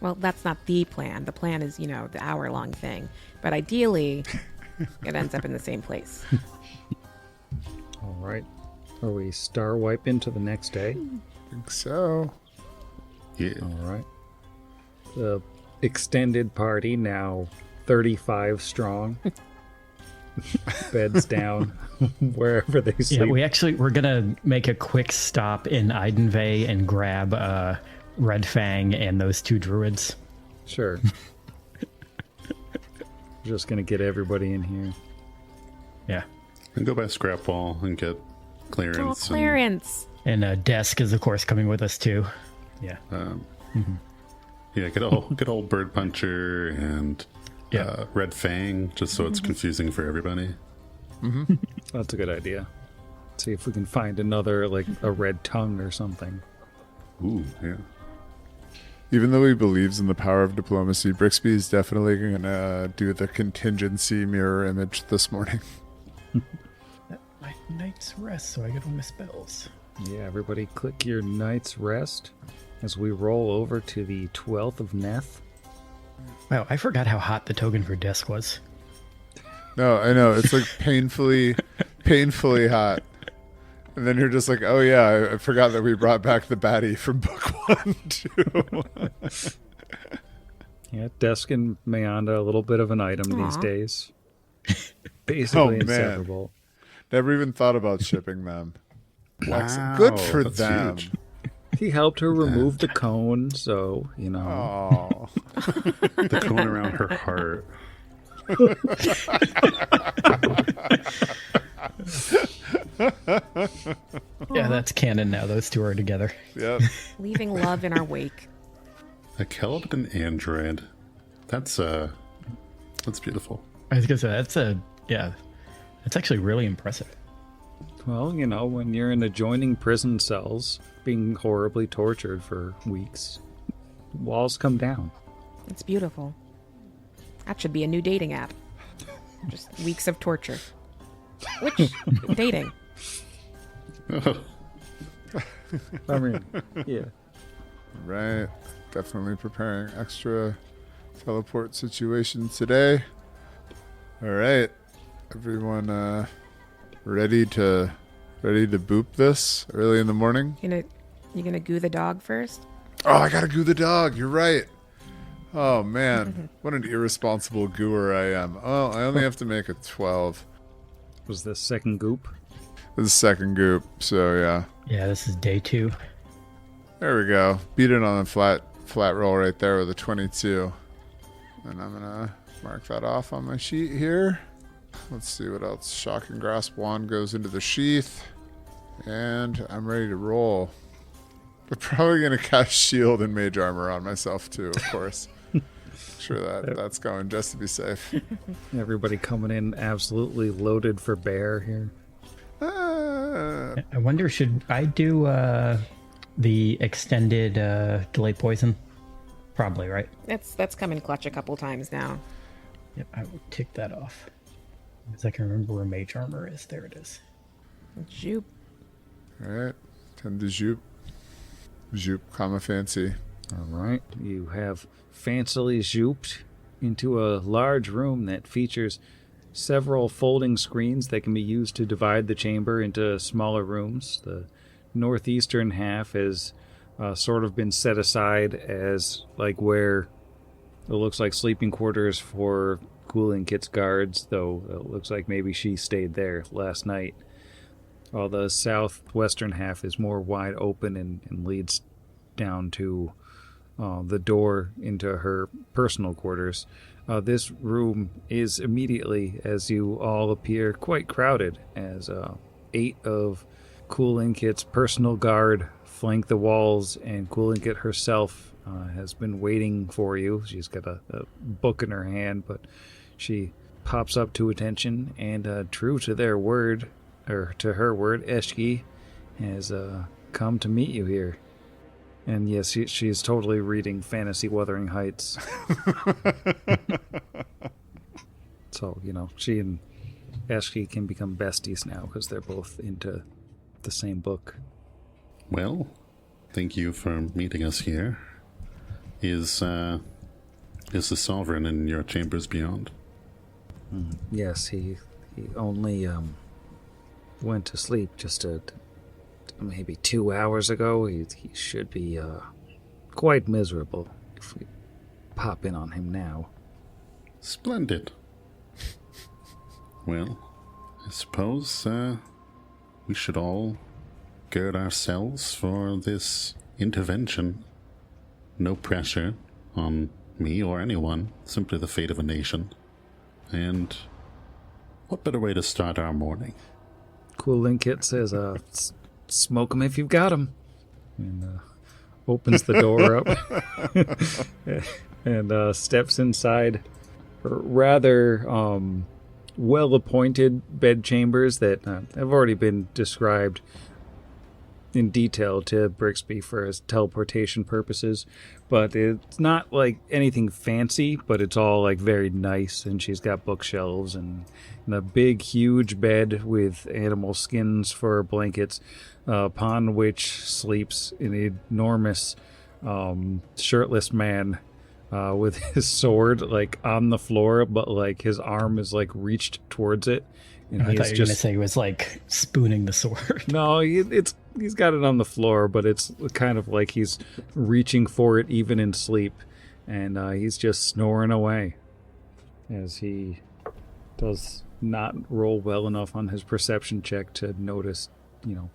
Well, that's not the plan. The plan is, the hour-long thing. But ideally, it ends up in the same place. All right. Are we star wipe into the next day? I think so. Yeah. All right. The extended party, now 35 strong. Beds down wherever they sleep. Yeah, we're gonna make a quick stop in Eidenvey and grab Red Fang and those two druids. Sure. Just gonna get everybody in here. Yeah. And go by Scrap Wall and get clearance. Oh, clearance. And Desk is of course coming with us too. Yeah. Yeah, get old Bird Puncher and Red Fang, just so it's confusing for everybody. That's a good idea. See if we can find another, like a red tongue or something. Ooh, yeah. Even though he believes in the power of diplomacy, Brixby is definitely going to do the contingency mirror image this morning. My night's rest, so I get all my spells. Yeah, everybody click your night's rest as we roll over to the 12th of Neth. Wow, I forgot how hot the token for Desk was. No, I know. It's like painfully hot. And then you're just like, oh yeah, I forgot that we brought back the baddie from book 1 too. Yeah, Desk and Mayanda, a little bit of an item these Aw. days. Basically man. inseparable. Never even thought about shipping them. Wow, Good for that's them. huge. He helped her remove the cone, so, Oh, The cone around her heart. Yeah, that's canon now. Those two are together. yep. Leaving love in our wake. A Celt and android. That's beautiful. I was gonna say that's actually really impressive. Well, you know, when you're in adjoining prison cells, being horribly tortured for weeks, walls come down. It's beautiful. That should be a new dating app. Just weeks of torture. Which dating? I mean, yeah. Right. Definitely preparing extra teleport situations today. All right. Everyone ready to boop this early in the morning? You gonna goo the dog first? Oh, I gotta goo the dog. You're right. Oh, man. What an irresponsible gooer I am. Oh, I only have to make a 12. Was this second goop? This is second goop, so yeah. Yeah, this is day 2. There we go. Beat it on a flat roll right there with a 22. And I'm gonna mark that off on my sheet here. Let's see what else. Shocking Grasp Wand goes into the sheath. And I'm ready to roll. I'm probably gonna cast Shield and Mage Armor on myself too, of course. Sure that's going just to be safe. Everybody coming in absolutely loaded for bear here. I wonder, should I do the extended delay poison? Probably, right? That's come in clutch a couple times now. Yep, I will tick that off. Because I can remember where mage armor is. There it is. Joop. Alright. Tend to Zoop. Zoop, comma fancy. All right. You have fancily zooped into a large room that features several folding screens that can be used to divide the chamber into smaller rooms. The northeastern half has sort of been set aside as like where it looks like sleeping quarters for Cooling Kit's guards, though it looks like maybe she stayed there last night. While the southwestern half is more wide open and leads down to the door into her personal quarters. This room is immediately, as you all appear, quite crowded, as 8 of Cooling Kit's personal guard flank the walls, and Cooling Kit herself has been waiting for you. She's got a book in her hand, but she pops up to attention, and true to their word, or to her word, Eshki has come to meet you here. And yes, she's totally reading Fantasy Wuthering Heights. So, you know, she and Eshki can become besties now because they're both into the same book. Well, thank you for meeting us here. Is the Sovereign in your chambers beyond? Yes, he only went to sleep just maybe 2 hours ago. He should be quite miserable if we pop in on him now. Splendid. Well, I suppose we should all gird ourselves for this intervention. No pressure on me or anyone, simply the fate of a nation. And what better way to start our morning? Cooling Kit says, smoke 'em if you've got 'em. And opens the door up and steps inside rather well-appointed bed chambers that have already been described in detail to Brixby for his teleportation purposes, but it's not like anything fancy, but it's all like very nice, and she's got bookshelves and a big huge bed with animal skins for blankets, upon which sleeps an enormous shirtless man with his sword like on the floor, but like his arm is like reached towards it. And I thought you were going to say he was like spooning the sword. No, he's got it on the floor, but it's kind of like he's reaching for it even in sleep, and he's just snoring away as he does not roll well enough on his perception check to notice,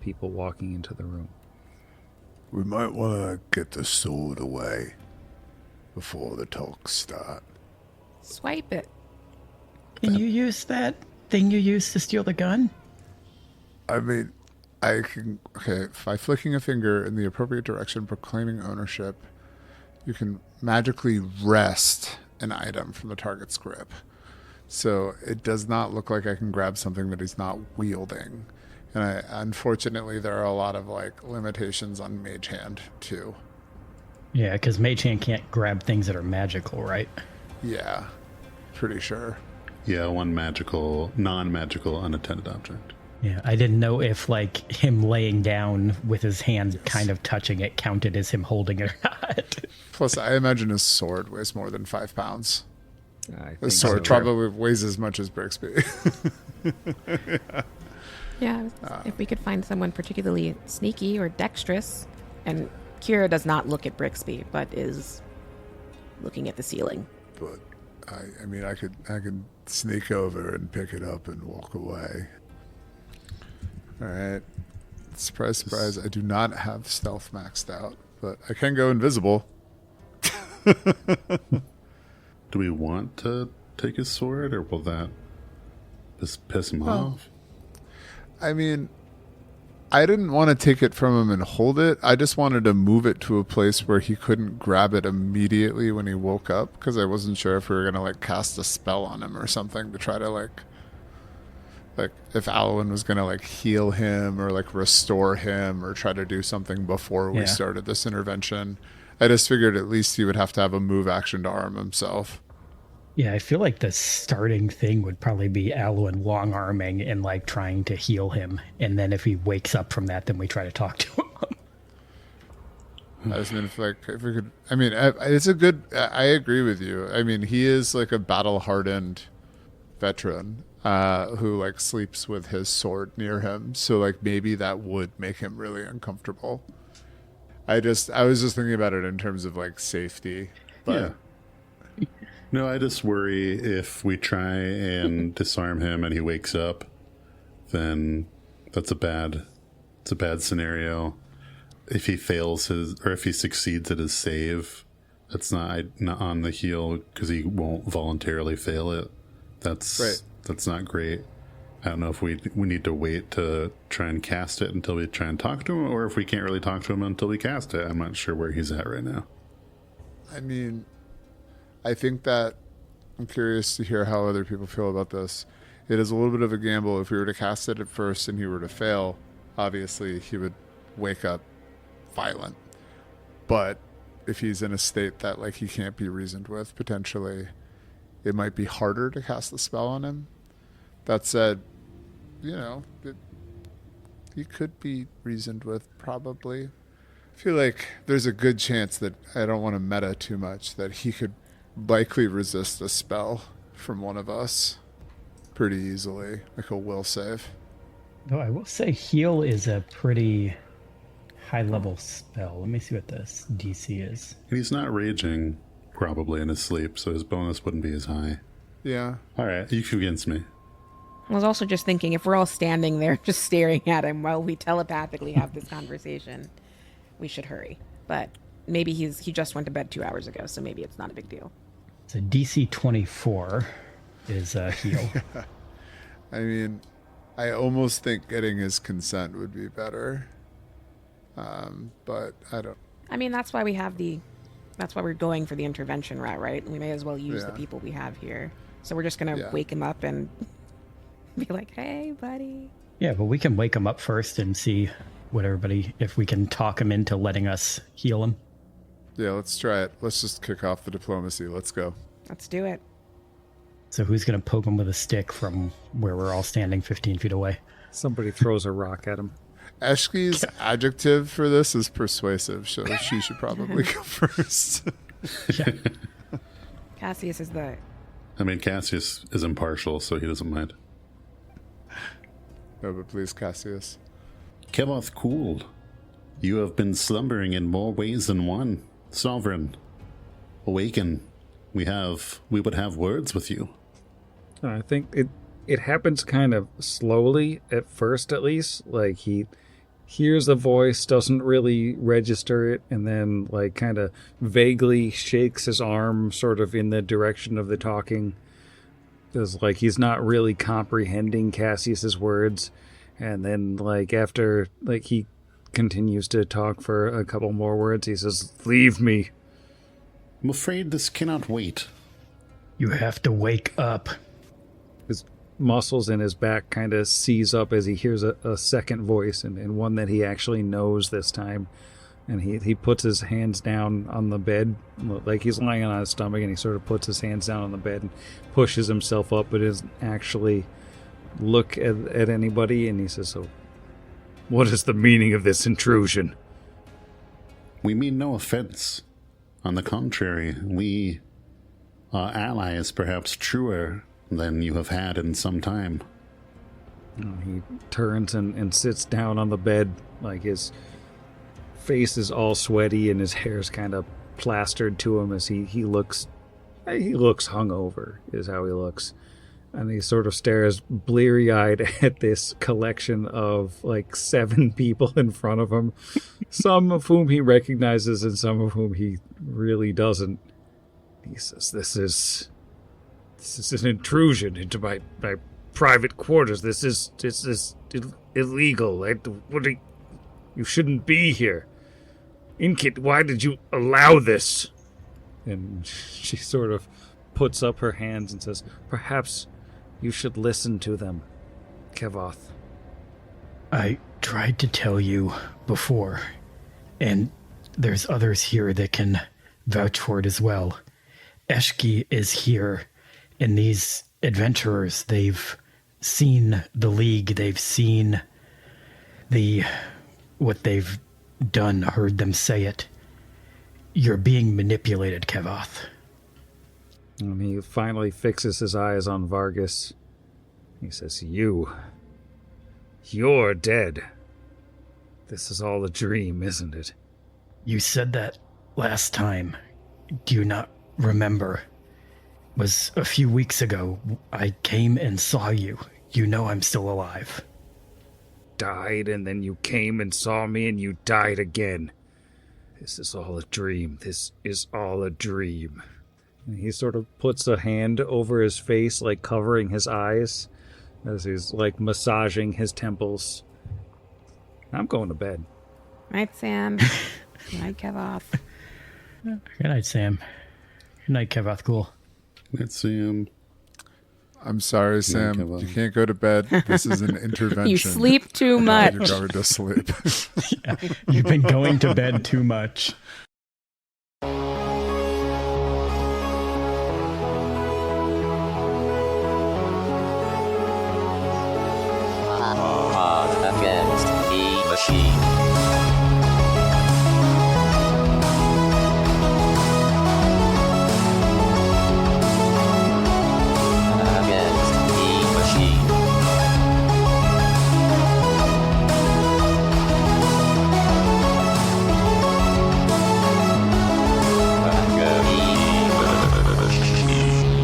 people walking into the room. We might want to get the sword away before the talks start. Swipe it. Can you use that thing you used to steal the gun? I mean, I can... Okay, by flicking a finger in the appropriate direction, proclaiming ownership, you can magically wrest an item from the target's grip. So it does not look like I can grab something that he's not wielding. And unfortunately, there are a lot of like limitations on Mage Hand too. Yeah, because Mage Hand can't grab things that are magical, right? Yeah, pretty sure. Yeah, one non-magical unattended object. Yeah, I didn't know if like him laying down with his hand kind of touching it counted as him holding it or not. Plus, I imagine his sword weighs more than 5 pounds. I His think sword so. probably weighs as much as Brixby. Yeah, if we could find someone particularly sneaky or dexterous, and Kira does not look at Brixby, but is looking at the ceiling. But I mean, I could sneak over and pick it up and walk away. All right. Surprise, surprise. I do not have stealth maxed out, but I can go invisible. Do we want to take his sword, or will that just piss him off? I mean, I didn't want to take it from him and hold it. I just wanted to move it to a place where he couldn't grab it immediately when he woke up, because I wasn't sure if we were going to like cast a spell on him or something to try to like if Alwyn was going to like heal him or like restore him or try to do something before we started this intervention. I just figured at least he would have to have a move action to arm himself. Yeah, I feel like the starting thing would probably be Alwyn long arming and like trying to heal him, and then if he wakes up from that, then we try to talk to him. I just mean, if we could, I mean, it's a good. I agree with you. I mean, he is like a battle-hardened veteran who like sleeps with his sword near him, so like maybe that would make him really uncomfortable. I was just thinking about it in terms of like safety. But Yeah. No, I just worry if we try and disarm him and he wakes up, then that's a bad scenario. If he fails if he succeeds at his save, that's not on the heal because he won't voluntarily fail it. That's not great. I don't know if we need to wait to try and cast it until we try and talk to him, or if we can't really talk to him until we cast it. I'm not sure where he's at right now. I mean, I think that I'm curious to hear how other people feel about this. It is a little bit of a gamble. If we were to cast it at first and he were to fail, obviously he would wake up violent. But if he's in a state that like he can't be reasoned with, potentially it might be harder to cast the spell on him. That said, you know, he could be reasoned with probably. I feel like there's a good chance that I don't want to meta too much, that he could likely resist a spell from one of us pretty easily, like a will save. Though I will say heal is a pretty high level spell. Let me see what this DC is. And he's not raging probably in his sleep, so his bonus wouldn't be as high. Yeah. All right, you convinced me. I was also just thinking, if we're all standing there just staring at him while we telepathically have this conversation, we should hurry. But maybe he just went to bed 2 hours ago, so maybe it's not a big deal. So DC 24 is heal. I mean, I almost think getting his consent would be better. But I don't. I mean, that's why we're going for the intervention route, right? We may as well use the people we have here. So we're just going to wake him up and be like, hey, buddy. Yeah, but we can wake him up first and see if we can talk him into letting us heal him. Yeah, let's try it. Let's just kick off the diplomacy. Let's go. Let's do it. So who's going to poke him with a stick from where we're all standing 15 feet away? Somebody throws a rock at him. Eshki's adjective for this is persuasive, so she should probably go first. Cassius is the... I mean, Cassius is impartial, so he doesn't mind. No, but please, Cassius. Kevoth cooled. You have been slumbering in more ways than one. Sovereign, awaken. We would have words with you. I think it happens kind of slowly at first, at least. Like he hears the voice, doesn't really register it, and then like kind of vaguely shakes his arm sort of in the direction of the talking. It's like he's not really comprehending Cassius's words. And then like after like he continues to talk for a couple more words, he says, "Leave me." I'm afraid this cannot wait. You have to wake up. His muscles in his back kind of seize up as he hears a second voice, and one that he actually knows this time. And he puts his hands down on the bed, like he's lying on his stomach, and he sort of puts his hands down on the bed and pushes himself up, but doesn't actually look at anybody. And he says, "So, what is the meaning of this intrusion?" We mean no offense. On the contrary, we are allies, perhaps truer than you have had in some time. He turns and sits down on the bed, like his face is all sweaty and his hair's kind of plastered to him as he looks hungover, is how he looks. And he sort of stares bleary-eyed at this collection of like 7 people in front of him, some of whom he recognizes and some of whom he really doesn't. He says, This is an intrusion into my private quarters. This is illegal. You shouldn't be here. Iniquity, why did you allow this?" And she sort of puts up her hands and says, "Perhaps you should listen to them, Kevoth." I tried to tell you before, and there's others here that can vouch for it as well. Eshki is here, and these adventurers, they've seen the League, they've seen what they've done, heard them say it. You're being manipulated, Kevoth. And he finally fixes his eyes on Vargas. He says, You're dead. This is all a dream, isn't it?" You said that last time. Do you not remember? It was a few weeks ago. I came and saw you. You know I'm still alive. Died, and then you came and saw me, and you died again. This is all a dream. This is all a dream. And he sort of puts a hand over his face, like covering his eyes, as he's like massaging his temples. I'm going to bed. Night, Sam. Night, Kevoth. Good night, Sam. Good night, Kevoth. Cool. Let's see. I'm sorry, Sam. You can't go to bed. This is an intervention. You sleep too much. You're going to sleep. Yeah, you've been going to bed too much. Against the machine.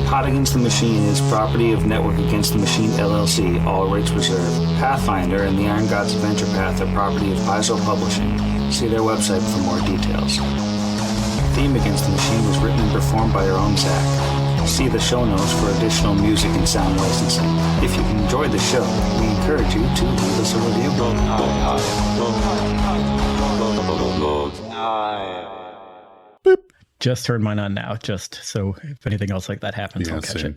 Pot Against the Machine is property of Network Against the Machine, LLC. All rights reserved. Pathfinder and the Iron Gods Adventure Path are property of Paizo Publishing. See their website for more details. Theme Against the Machine was written and performed by our own Zach. See the show notes for additional music and sound licensing. If you enjoyed the show, we encourage you to leave us a review. Just turned mine on now, just so if anything else like that happens, I'll catch it.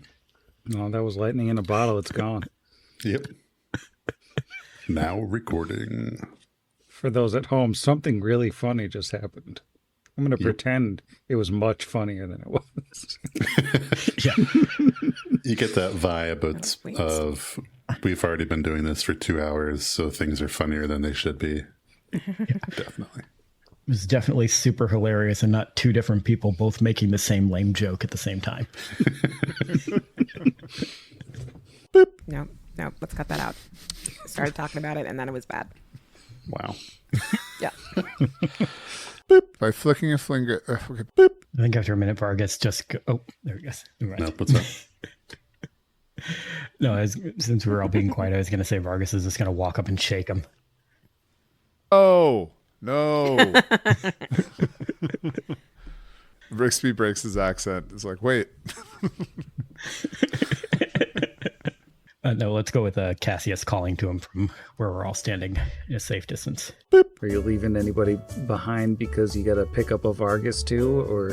No, that was lightning in a bottle. It's gone. Yep. Now recording. For those at home, something really funny just happened. I'm going to pretend it was much funnier than it was. Yeah. You get that vibe of we've already been doing this for 2 hours, so things are funnier than they should be. Definitely. It was definitely super hilarious and not 2 different people both making the same lame joke at the same time. No, let's cut that out. Started talking about it and then it was bad. Wow. Yeah. By flicking a finger. I think after a minute, Vargas just go, oh, there he goes. Right. No, what's up? No, since we were all being quiet, I was going to say Vargas is just going to walk up and shake him. Oh, no. Rixby breaks his accent. It's like, wait. No, let's go with Cassius calling to him from where we're all standing in a safe distance. Are you leaving anybody behind because you got to pick up a Vargas too, or?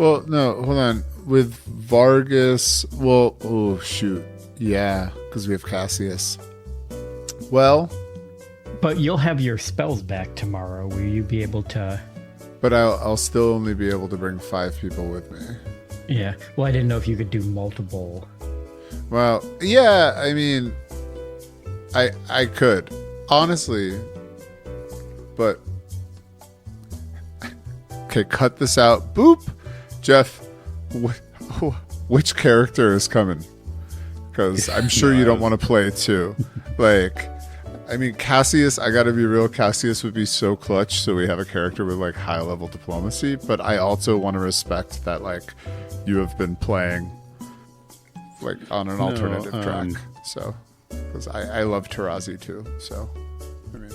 Well, no, hold on. With Vargas, well, oh, shoot. Yeah, because we have Cassius. Well... But you'll have your spells back tomorrow. Will you be able to... But I'll still only be able to bring 5 people with me. Yeah. Well, I didn't know if you could do multiple. Well, yeah, I mean... I could. Honestly. But... Okay, cut this out. Boop! Jeff, which character is coming? Because I'm sure you don't want to play too. Like, I mean, Cassius, I gotta be real, Cassius would be so clutch, so we have a character with, like, high-level diplomacy, but I also want to respect that, like, you have been playing, like, on an alternative track, so, because I love Tarazi, too, so, I mean...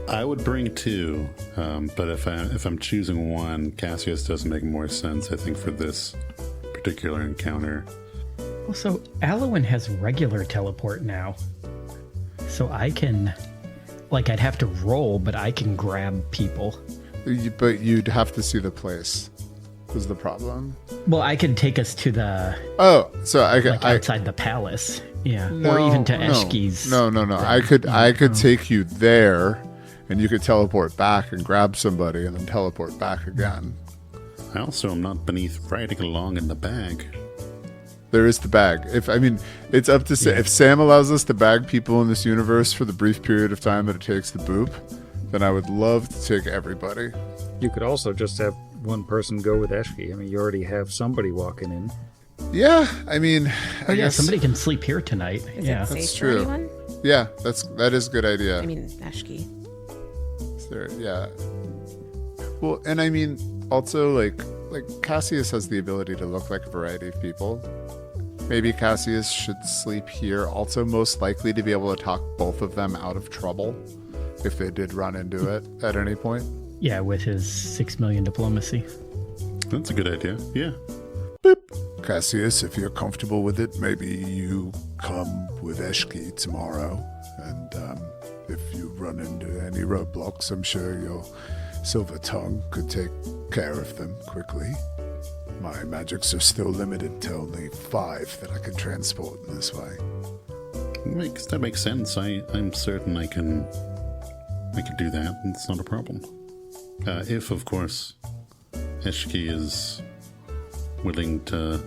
I would bring 2, but if I'm choosing one, Cassius does make more sense, I think, for this particular encounter. Also, Alwyn has regular teleport now. So I can... Like, I'd have to roll, but I can grab people. But you'd have to see the place, is the problem. Well, I could take us to the... Oh, so I could... Like, outside the palace. Yeah. No, or even to Eshki's. No. I could take you there, and you could teleport back and grab somebody, and then teleport back again. I also am not beneath riding along in the bag. There is the bag. It's up to Sam. Yeah. If Sam allows us to bag people in this universe for the brief period of time that it takes the boop, then I would love to take everybody. You could also just have one person go with Eshki. I mean, you already have somebody walking in. Yeah, I mean, Oh, yeah, somebody can sleep here tonight. Is Yeah. it safe That's for true. anyone? Yeah, that is a good idea. I mean, Eshki. Yeah. Well, and I mean, also like Cassius has the ability to look like a variety of people. Maybe Cassius should sleep here. Also, most likely to be able to talk both of them out of trouble if they did run into it at any point. Yeah, with his 6 million diplomacy. That's a good idea, yeah. Cassius, if you're comfortable with it, maybe you come with Eshki tomorrow. And if you run into any roadblocks, I'm sure your Silver Tongue could take care of them quickly. My magics are still limited to only 5 that I can transport in this way. That makes sense. I'm certain I can do that. It's not a problem. If, of course, Eshki is willing to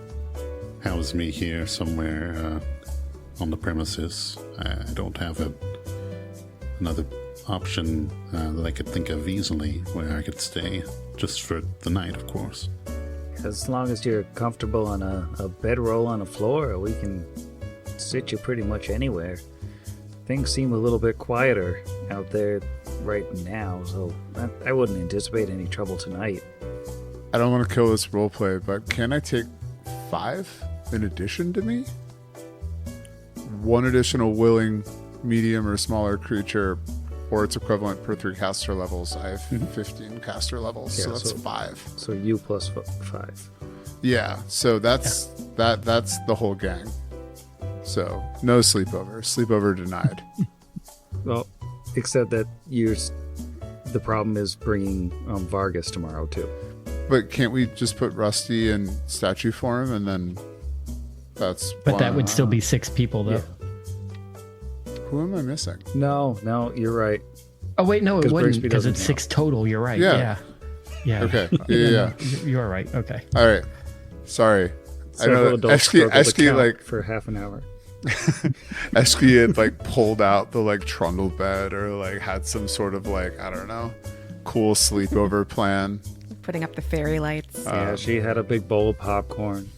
house me here somewhere on the premises. I don't have another option that I could think of easily where I could stay, just for the night, of course. As long as you're comfortable on a bedroll on a floor, we can sit you pretty much anywhere. Things seem a little bit quieter out there right now, so I wouldn't anticipate any trouble tonight. I don't want to kill this roleplay, but can I take 5 in addition to me? 1 additional willing medium or smaller creature, or its equivalent per 3 caster levels. I have 15 caster levels, Yeah, so that's so- 5. So you plus 5. Yeah, so that's the whole gang. So no sleepover. Sleepover denied. Well, except that the problem is bringing Vargas tomorrow too. But can't we just put Rusty in statue form and then that's But that one- would still be 6 people, though. Yeah. Who am I missing? No, you're right. Oh, wait, no, it 'Cause wouldn't, Brigsby because doesn't it's 6 total. You're right. Yeah. Yeah. Okay. Yeah. You are right. Okay. All right. Sorry. Several I know adults Eshki struggle to count like for half an hour. Eshki had like pulled out the like trundle bed or like had some sort of like, I don't know, cool sleepover plan. Putting up the fairy lights. Yeah, she had a big bowl of popcorn.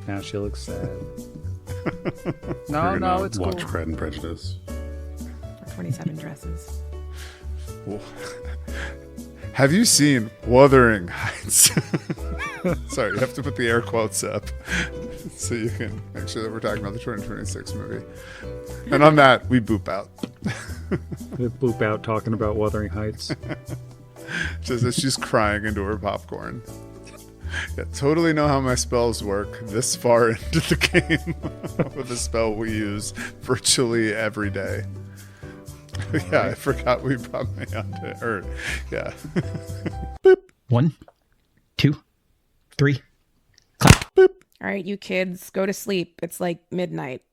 Now she looks sad. We're gonna it's watch cool. Pride and Prejudice. 27 dresses. Have you seen Wuthering Heights? Sorry, you have to put the air quotes up so you can make sure that we're talking about the 2026 movie. And on that, we boop out. We boop out talking about Wuthering Heights. Just as she's crying into her popcorn. Yeah, totally know how my spells work this far into the game with a spell we use virtually every day. Yeah, I forgot we brought me onto Earth. Yeah. 1, 2, 3, All right, you kids, go to sleep. It's like midnight.